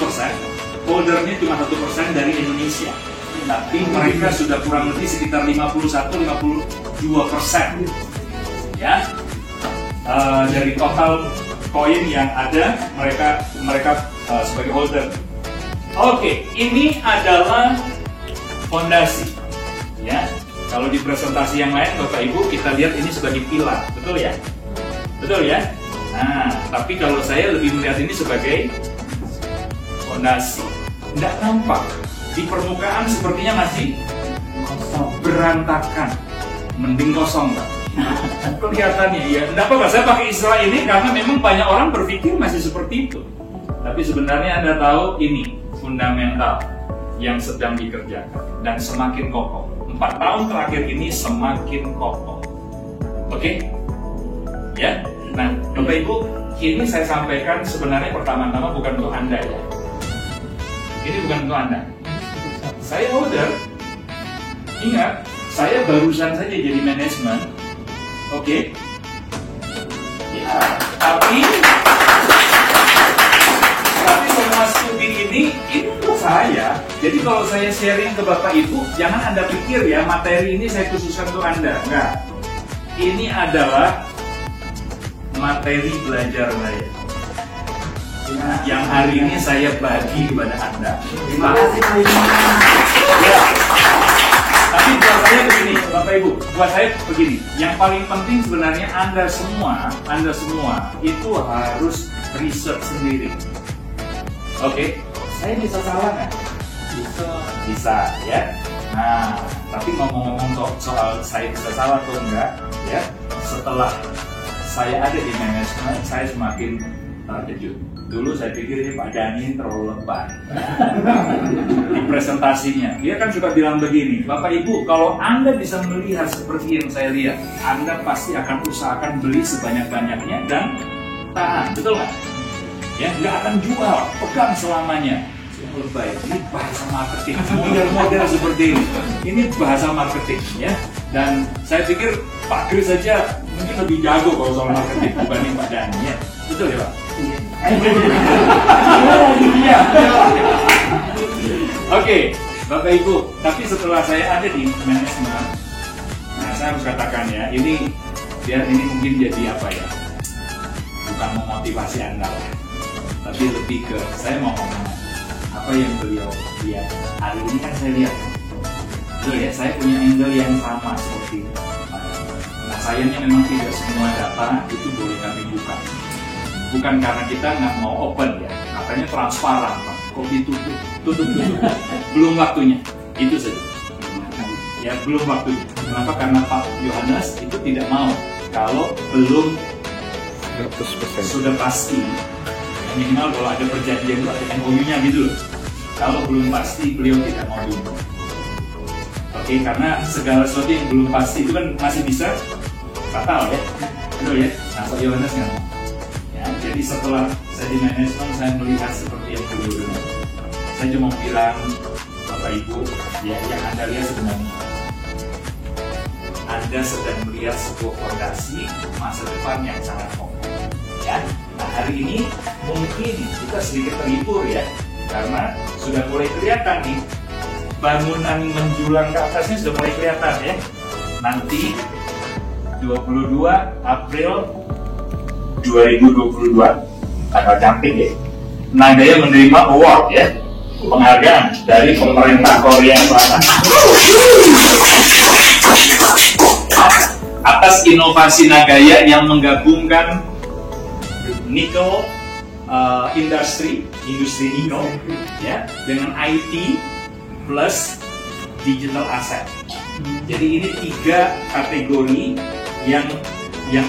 Holdernya cuma 1% dari Indonesia. Tapi mereka sudah kurang lebih sekitar 51-52%. Ya, dari total koin yang ada mereka sebagai holder. Oke, ini adalah fondasi. Ya, kalau di presentasi yang lain Bapak Ibu kita lihat ini sebagai pilar, betul ya? Betul ya? Nah, tapi kalau saya lebih melihat ini sebagai fondasi. Tidak nampak. Di permukaan sepertinya masih berantakan, mending kosong Pak. Kelihatannya ya. Tidak apa-apa, saya pakai istilah ini karena memang banyak orang berpikir masih seperti itu. Tapi sebenarnya Anda tahu ini fundamental yang sedang dikerjakan dan semakin kokoh. 4 tahun terakhir ini semakin kokoh. Oke? Ya. Nah, Bapak Ibu, ini saya sampaikan sebenarnya pertama-tama bukan untuk Anda ya. Ini bukan untuk Anda. Saya holder. Ingat, saya barusan saja jadi manajemen. Oke? Ya, tapi semua studi ini untuk saya. Jadi kalau saya sharing ke Bapak Ibu, jangan Anda pikir ya materi ini saya khususkan untuk Anda. Enggak. Ini adalah materi belajar saya. Yang hari ini saya bagi kepada Anda. Terima kasih Pak. Ya. Tapi buat saya begini, Bapak Ibu, buat saya begini. Yang paling penting sebenarnya Anda semua itu harus riset sendiri. Oke, saya bisa salah nggak? Bisa ya. Nah, tapi ngomong-ngomong soal saya bisa salah atau enggak, ya. Setelah saya ada di manajemen, saya semakin terkejut. Dulu saya pikir ini Pak Dani terlalu lebay di presentasinya. Dia kan suka bilang begini, Bapak Ibu, kalau Anda bisa melihat seperti yang saya lihat, Anda pasti akan usahakan beli sebanyak-banyaknya dan tahan, betul nggak? Ya, nggak akan jual, pegang selamanya. Lebay, ini bahasa marketing, model-model seperti ini bahasa marketing ya. Dan saya pikir Pak Kris saja mungkin lebih jago kalau soal marketing dibanding Pak Dani ya. Betul ya Pak? Iya. Oke, Bapak Ibu, tapi setelah saya ada di manajemen, nah saya harus katakan ya, ini biar ini mungkin jadi apa ya, bukan memotivasi Anda lah, tapi lebih ke saya mau ngomong apa yang beliau lihat hari ini kan saya lihat, betul ya, saya punya angle yang sama seperti itu. Nah sayangnya memang tidak semua data itu boleh kami buka. Bukan karena kita nggak mau open ya, katanya transparan Pak, kok tutup. Belum waktunya, itu saja. Ya belum waktunya. Kenapa? Karena Pak Yohanes itu tidak mau kalau belum 100% sudah pasti. Minimal kalau ada perjanjian itu ada MOU-nya gitu loh. Kalau belum pasti beliau tidak mau dulu. Oke, karena segala sesuatu yang belum pasti itu kan masih bisa fatal ya, betul ya. Nah, Pak Yohanes nggak mau. Jadi setelah saya di manajemen, saya melihat seperti yang dulu. Saya cuma bilang, Bapak Ibu, ya yang Anda lihat sebenarnya, Anda sedang melihat sebuah fondasi masa depan yang sangat kokoh. Ya, nah hari ini mungkin kita sedikit terhibur ya, karena sudah mulai kelihatan nih bangunan menjulang ke atasnya sudah mulai kelihatan ya. Nanti 22 April 2022 tanggal cantik ya, Nagaya menerima award ya, penghargaan dari pemerintah Korea Selatan atas inovasi Nagaya yang menggabungkan nikel industri nikel ya dengan IT plus digital asset. Jadi ini 3 kategori yang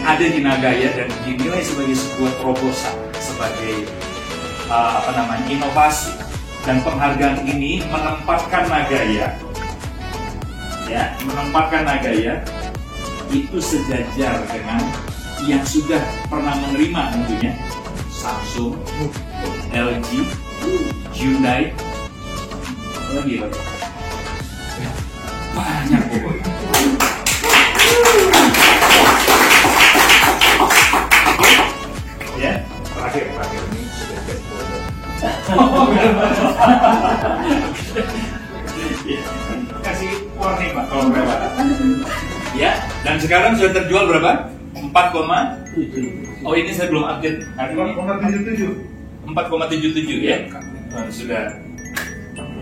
ada di Nagaya dan dinilai sebagai sebuah terobosan, sebagai inovasi. Dan penghargaan ini menempatkan Nagaya itu sejajar dengan yang sudah pernah menerima tentunya Samsung, LG, Hyundai, lagi banyak pokoknya. Ya, terakhir ini sudah kasih warning Pak kalau berapa. Ya, dan sekarang sudah terjual berapa? 4,7. Oh ini saya belum update. 4,77 ya. Sudah.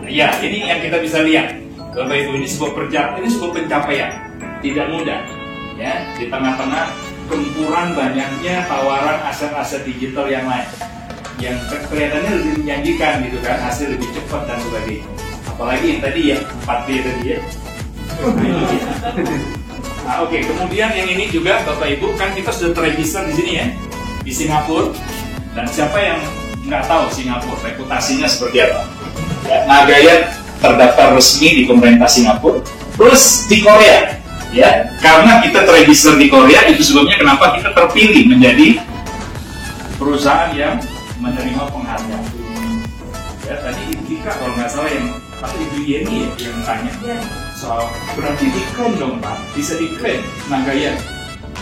Ya, ini yang kita bisa lihat. Bapak Ibu, ini sebuah pencapaian. Tidak mudah. Ya, di tengah-tengah gempuran banyaknya tawaran aset-aset digital yang lain. Yang kelihatannya lebih menjanjikan gitu kan, hasil lebih cepat dan sebagainya. Apalagi yang tadi ya, 4B tadi ya. Nah, oke, kemudian yang ini juga Bapak Ibu, kan kita sudah terregister di sini ya, di Singapura. Dan siapa yang nggak tahu Singapura, reputasinya seperti apa? Ya, Nagaya terdaftar resmi di pemerintah Singapura, plus di Korea. Ya, karena kita terregister di Korea, itu sebabnya kenapa kita terpilih menjadi perusahaan yang menerima penghargaan. Ya, tadi Ibu Dika kalau nggak salah yang atau Ibu Yeni ya yang tanya soal berarti diklaim dong Pak, bisa diklaim Nagaya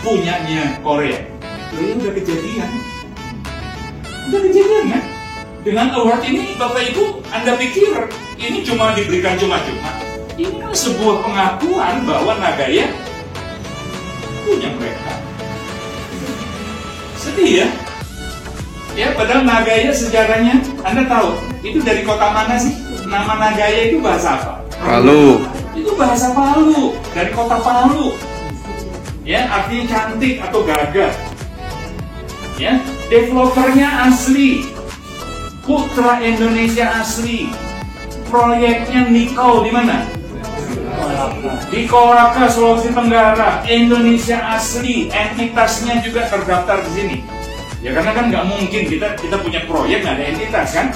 punyanya Korea. Ini udah kejadian kan? Dengan award ini Bapak Ibu, Anda pikir ini cuma diberikan cuma-cuma? Ini kan sebuah pengakuan bahwa Nagaya punya mereka. Sedih ya? Ya, padahal Nagaya sejarahnya, Anda tahu, itu dari kota mana sih? Nama Nagaya itu bahasa apa? Palu. Itu bahasa Palu, dari kota Palu. Ya, artinya cantik atau gagah. Ya, developernya asli, putra Indonesia asli. Proyeknya nikel di mana? Di Kolaka, Sulawesi Tenggara. Indonesia asli, entitasnya juga terdaftar di sini. Ya karena kan nggak mungkin kita punya proyek nggak ada entitas kan,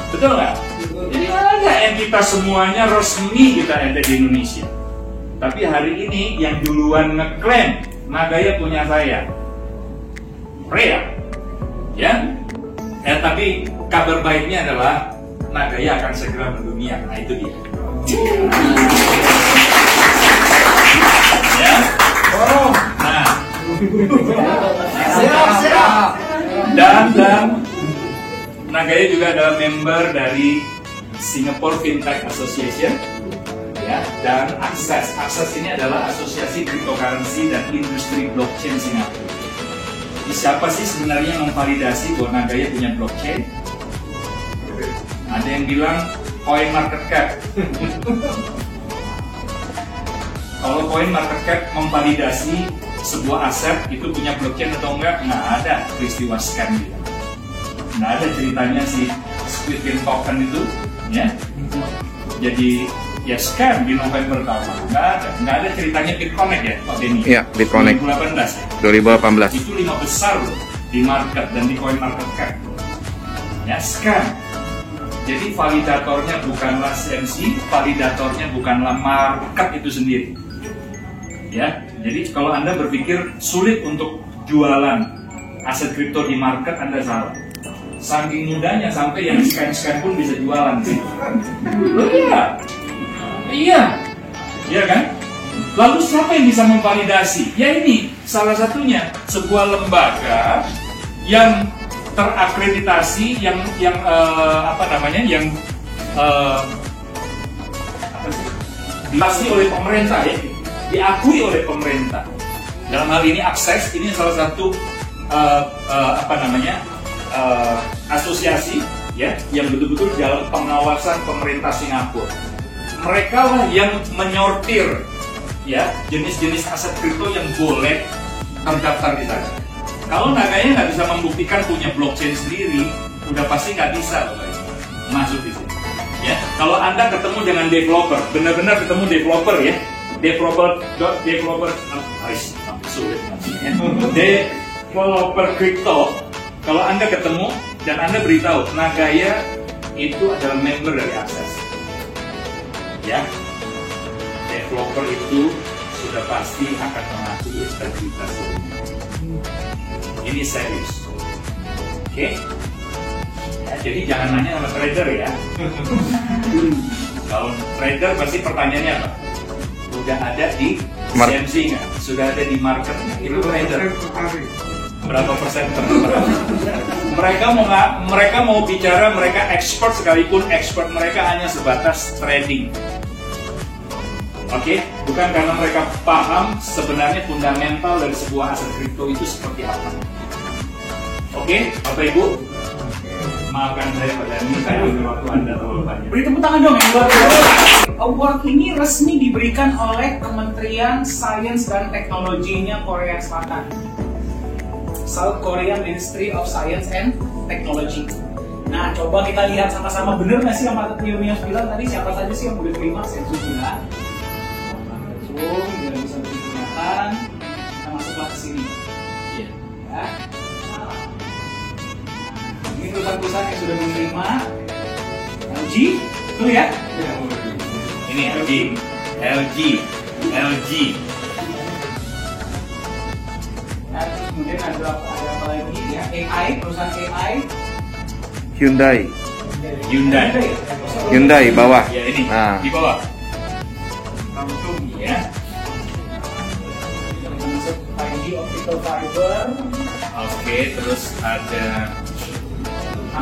betul nggak? Jadi ada entitas semuanya resmi kita ada di Indonesia. Tapi hari ini yang duluan ngeklaim Nagaya punya saya, Korea, ya. Tapi kabar baiknya adalah Nagaya akan segera mendunia. Nah itu dia. Ya. Nah. Siap. Dan Nagaya juga adalah member dari Singapore Fintech Association, ya. Dan Access ini adalah asosiasi cryptocurrency dan industri blockchain Singapura. Jadi siapa sih sebenarnya yang memvalidasi bahwa Nagaya punya blockchain? Ada yang bilang CoinMarketCap. Kalau CoinMarketCap memvalidasi sebuah aset itu punya blockchain atau enggak, nggak ada peristiwa scam gitu. Nggak ada ceritanya si Squid Game token itu, ya. Jadi ya scam di November tahun nggak ada ceritanya BitConnect ya Pak Denny? Iya, BitConnect 2018 itu 5 besar loh di market dan di CoinMarketCap, ya scam. Jadi validatornya bukanlah CMC, validatornya bukanlah market itu sendiri. Ya, jadi kalau Anda berpikir sulit untuk jualan aset kripto di market, Anda salah. Saking mudahnya sampai yang scam-scam pun bisa jualan sih. Oh iya kan? Lalu siapa yang bisa memvalidasi? Ya ini salah satunya sebuah lembaga yang terakreditasi, yang diakui oleh pemerintah ya, diakui oleh pemerintah. Dalam hal ini Access ini salah satu asosiasi ya yang betul-betul dalam pengawasan pemerintah Singapura. Mereka lah yang menyortir ya jenis-jenis aset kripto yang boleh terdaftar di sana. Kalau Nagaya nggak bisa membuktikan punya blockchain sendiri, udah pasti nggak bisa loh masuk di sini. Ya, kalau Anda ketemu dengan developer, benar-benar ketemu developer ya, developer kripto. Kalau Anda ketemu dan Anda beritahu Nagaya itu adalah member dari Access, ya, developer itu sudah pasti akan mengakui integritas dirinya. Ini serius, oke? Ya, jadi jangan nanya sama trader ya. Kalau trader pasti pertanyaannya apa? Sudah ada di CMC nggak? Sudah ada di market nggak? Itu trader. Berapa persen terlibat? Mereka mau bicara, mereka expert, sekalipun expert mereka hanya sebatas trading. Oke, bukan karena mereka paham sebenarnya fundamental dari sebuah aset kripto itu seperti apa. Oke, Bapak Ibu, maafkan saya pada ini, saya ambil waktu Anda terlalu banyak. Beri tepuk tangan dong yang luar biasa. Award ini resmi diberikan oleh Kementerian Sains dan Teknologinya Korea Selatan. South Korea Ministry of Science and Technology. Nah, coba kita lihat sama-sama, bener nggak sih yang Pak Tiomius bilang tadi, siapa saja sih yang boleh terima sensus ya? Langsung, biar bisa digunakan. Kita masuklah ke sini. Iya. Ya. Nah, ini perusahaan-perusahaan yang sudah menerima. LG, betul ya? Ini LG. Nah, terus kemudian ada apa lagi ya? AI, perusahaan AI. Hyundai bawah. Ya ini Nah. di bawah. Samsung ya. Masuk 5G optical fiber. Oke, terus ada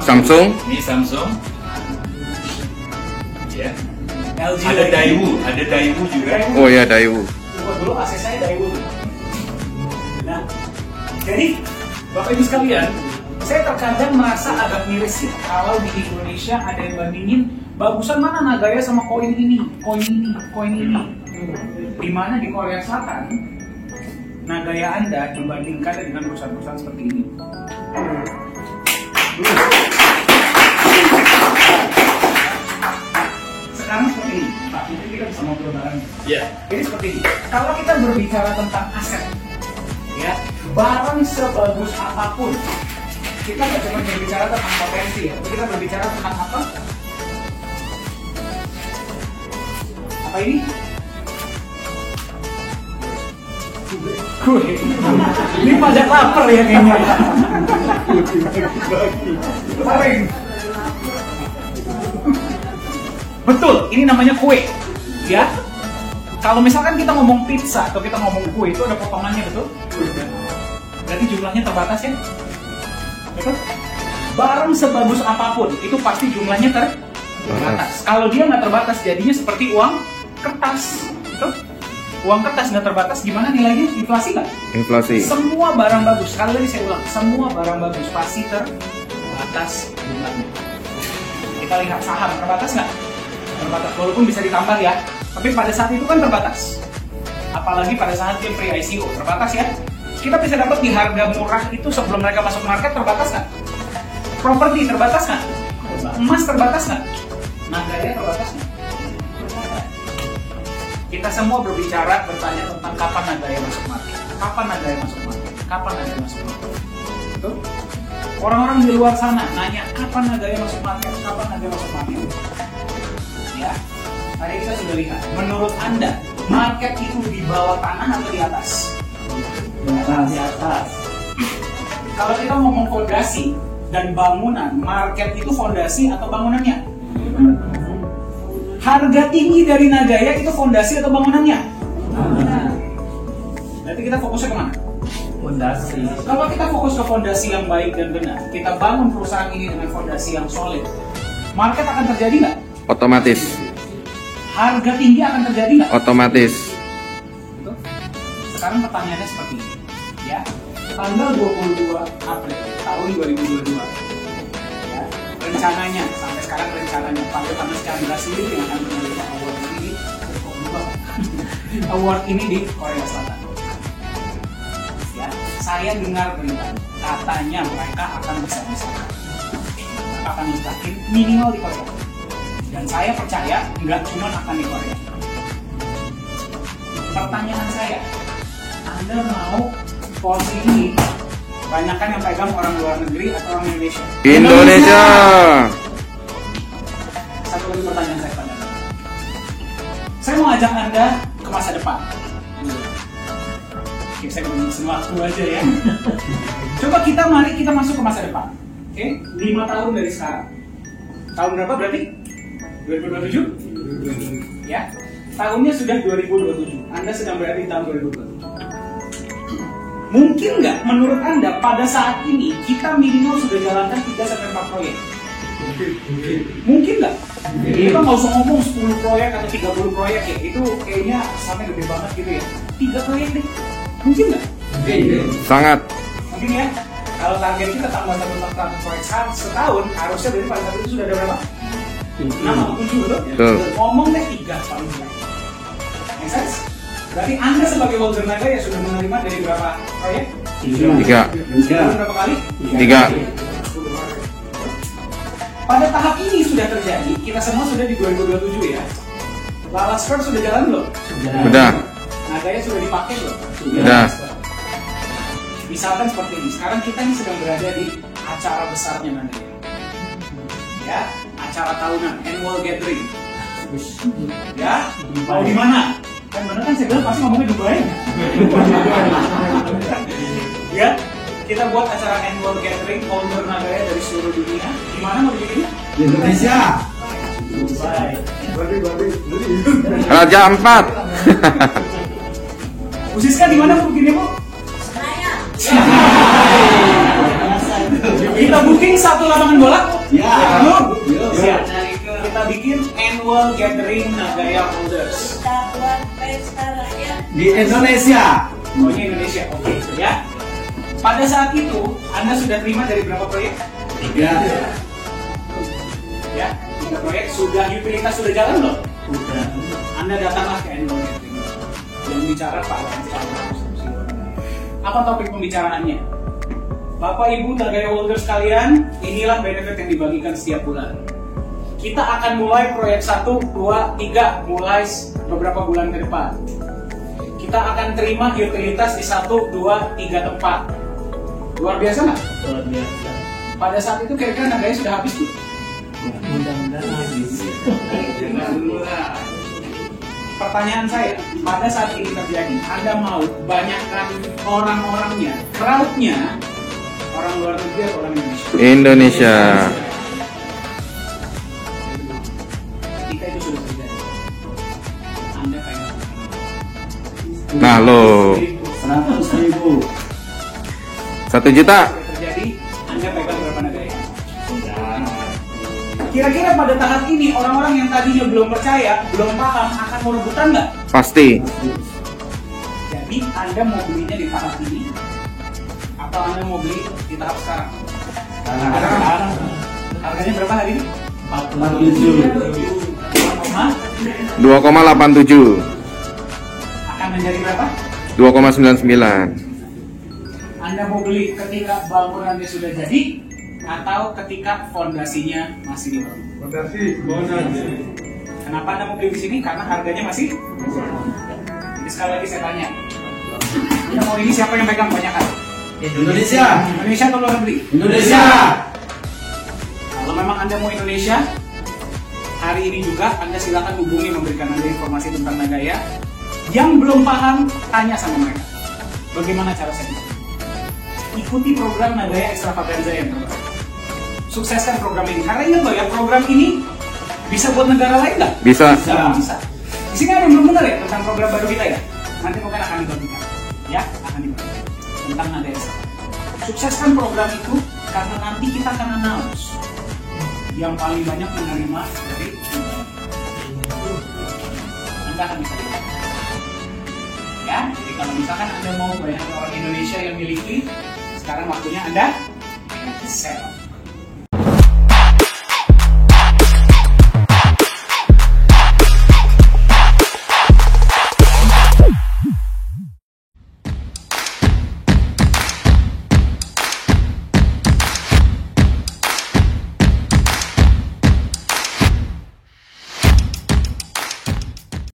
Samsung. ini Samsung. Ya. LG Ada lagi. Daewoo juga. Oh ya, Daewoo. Coba dulu akses saya Daewoo. Nah, jadi Bapak Ibu sekalian, saya terkadang merasa agak miris sih kalau di Indonesia ada yang bandingin bagusan mana Nagaya sama koin ini. Di mana di Korea Selatan Nagaya Anda dibandingkan dengan perusahaan-perusahaan seperti ini. Sekarang seperti ini, Pak, ini kita bisa ngobrol bareng. Ya. Jadi seperti ini, kalau kita berbicara tentang aset, ya, barang sebagus apapun, kita nggak cuma berbicara tentang potensi ya, tapi kita berbicara tentang apa? Apa ini? Kue. Ini pajak lapar ya kayaknya. Goreng. Betul, ini namanya kue, ya. Kalau misalkan kita ngomong pizza atau kita ngomong kue, itu ada potongannya, betul? Berarti jumlahnya terbatas ya? Betul? Barang sebagus apapun, itu pasti jumlahnya terbatas. Kalau dia nggak terbatas, jadinya seperti uang kertas. Betul? Uang kertas nggak terbatas, gimana nilainya? Inflasi nggak? Inflasi. Semua barang bagus, sekali lagi saya ulang, semua barang bagus pasti terbatas jumlahnya. Kita lihat saham, terbatas nggak? Terbatas, walaupun bisa ditambah ya, tapi pada saat itu kan terbatas. Apalagi pada saat dia pre-ICO, terbatas ya. Kita bisa dapat di harga murah itu sebelum mereka masuk market, terbatas nggak? Properti terbatas nggak? Emas terbatas nggak? Nagaya terbatas nggak? Kita semua berbicara, bertanya tentang kapan Nagaya masuk market. Kapan Nagaya masuk market? Kapan Nagaya masuk market? Betul? Orang-orang di luar sana nanya, kapan Nagaya masuk market? Kapan Nagaya masuk market? Ya, tadi kita sudah lihat. Menurut Anda, market itu di bawah tanah atau di atas? Di atas. Kalau kita ngomong fondasi dan bangunan, market itu fondasi atau bangunannya? Harga tinggi dari Nagaya itu fondasi atau bangunannya? Berarti kita fokusnya kemana? Fondasi. Kalau kita fokus ke fondasi yang baik dan benar, kita bangun perusahaan ini dengan fondasi yang solid, market akan terjadi nggak? Otomatis. Harga tinggi akan terjadi nggak? Otomatis. Betul? Sekarang pertanyaannya seperti ini, ya. Tanggal 22 April tahun 2022, ya. Rencananya sampai sekarang rencananya Pak Yohanes Chandra sendiri yang akan menerima award ini di Korea Selatan. Ya, saya dengar berita katanya mereka akan bersama-sama, akan mustahil minimal di Korea. Dan saya percaya nggak cuma akan di Korea. Pertanyaan saya, Anda mau posisi ini banyakkan yang pegang orang luar negeri atau orang Indonesia? Indonesia. Satu lagi pertanyaan saya pada Anda. Saya mau ajak Anda ke masa depan. Oke, saya mengisi waktu aja ya. Coba mari kita masuk ke masa depan. Oke, 5 tahun dari sekarang. Tahun berapa berarti? 2027? Ya, tahunnya sudah 2027. Anda sedang berada di tahun 2027. Mungkin nggak menurut Anda pada saat ini kita minimal sudah jalankan 3-4 proyek? Mungkin nggak? Kita nggak usah ngomong 10 proyek atau 30 proyek ya, itu kayaknya sampai gede banget gitu ya. 3 proyek deh, mungkin nggak? Sangat. Mungkin ya. Kalau target kita tambah 1 proyek setahun, harusnya dari pada saat itu sudah ada berapa? 6 atau 7 betul? Betul. Ngomong deh 3 paling tidak. Make sense? Berarti Anda sebagai Holder Nagaya sudah menerima dari berapa proyek? 3. Berapa kali? 3. Pada tahap ini sudah terjadi, kita semua sudah di 2027 ya. Lalaspur sudah jalan belum? Udah. Nagaya sudah dipakai belum? Sudah. Misalkan seperti ini, sekarang kita ini sedang berada di acara besarnya Nagaya. Ya, acara tahunan, annual gathering. Ya, mau di mana? Kan bener kan saya bilang pasti ngomongnya Dubai. Ya, kita buat acara annual gathering Holder Nagaya dari seluruh dunia. Di mana mau dibikin? Di Indonesia. Dubai. Raja 4. Bu Siska di mana bu bikinnya bu? Kita booking 1 lapangan bola? Ya. Belum? Siap. Kita bikin annual gathering Nagaya Holders. Kita buat pesta rakyat. Di Indonesia. Pokoknya Indonesia, oke ya. Pada saat itu, Anda sudah terima dari berapa proyek? 3. Ya, 3 proyek. Sudah utilitas sudah jalan belum? Udah. Anda datanglah ke annual gathering. Yang bicara Pak Chandra. Apa topik pembicaraannya? Bapak Ibu Nagaya Holders sekalian, inilah benefit yang dibagikan setiap bulan. Kita akan mulai proyek 1, 2, 3 mulai beberapa bulan ke depan. Kita akan terima utilitas di 1, 2, 3 tempat. Luar biasa nggak? Luar biasa. Pada saat itu kira-kira Nagaya sudah habis tuh? Mudah-mudahan habis. Pertanyaan saya, pada saat ini terjadi, Anda mau banyakkan orang-orangnya, crowd-nya, orang luar negeri atau orang Indonesia? Indonesia. Ketika itu sudah terjadi, Anda pengen Nah lo 100.000. 1 juta. sudah terjadi, Anda pegang berapa Nagaya? Kira-kira pada tahap ini orang-orang yang tadinya belum percaya, belum paham akan mau rebutan nggak? Pasti. Jadi Anda mau belinya di tahap ini atau Anda mau beli di tahap sekarang? Sekarang. Harganya berapa hari ini? 47. 2,87. Akan menjadi berapa? 2,99. Anda mau beli ketika bangunannya sudah jadi atau ketika fondasinya masih dibangun? Fondasi, bonus. Kenapa Anda mau beli di sini? Karena harganya masih. Jadi sekali lagi saya tanya, Anda mau ini siapa yang pegang banyak kan? Indonesia. Indonesia atau luar negeri? Indonesia. Kalau memang Anda mau Indonesia, hari ini juga Anda silakan hubungi memberikan Anda informasi tentang Nagaya. Yang belum paham, tanya sama mereka. Bagaimana cara setting? ikuti program Nadaya Extravaganza yang terbaru. Sukseskan program ini. Karena ingat loh ya, program ini bisa buat negara lain nggak? Bisa. Bisa. Di sini ada yang belum benar ya tentang program baru kita ya. Nanti mungkin akan dibagikan. Ya, akan dibagikan tentang Nadaya Extravaganza. Sukseskan program itu karena nanti kita akan announce yang paling banyak menerima dari Anda akan bisa lihat. Ya, jadi kalau misalkan Anda mau banyak orang Indonesia yang miliki, sekarang waktunya Anda set up.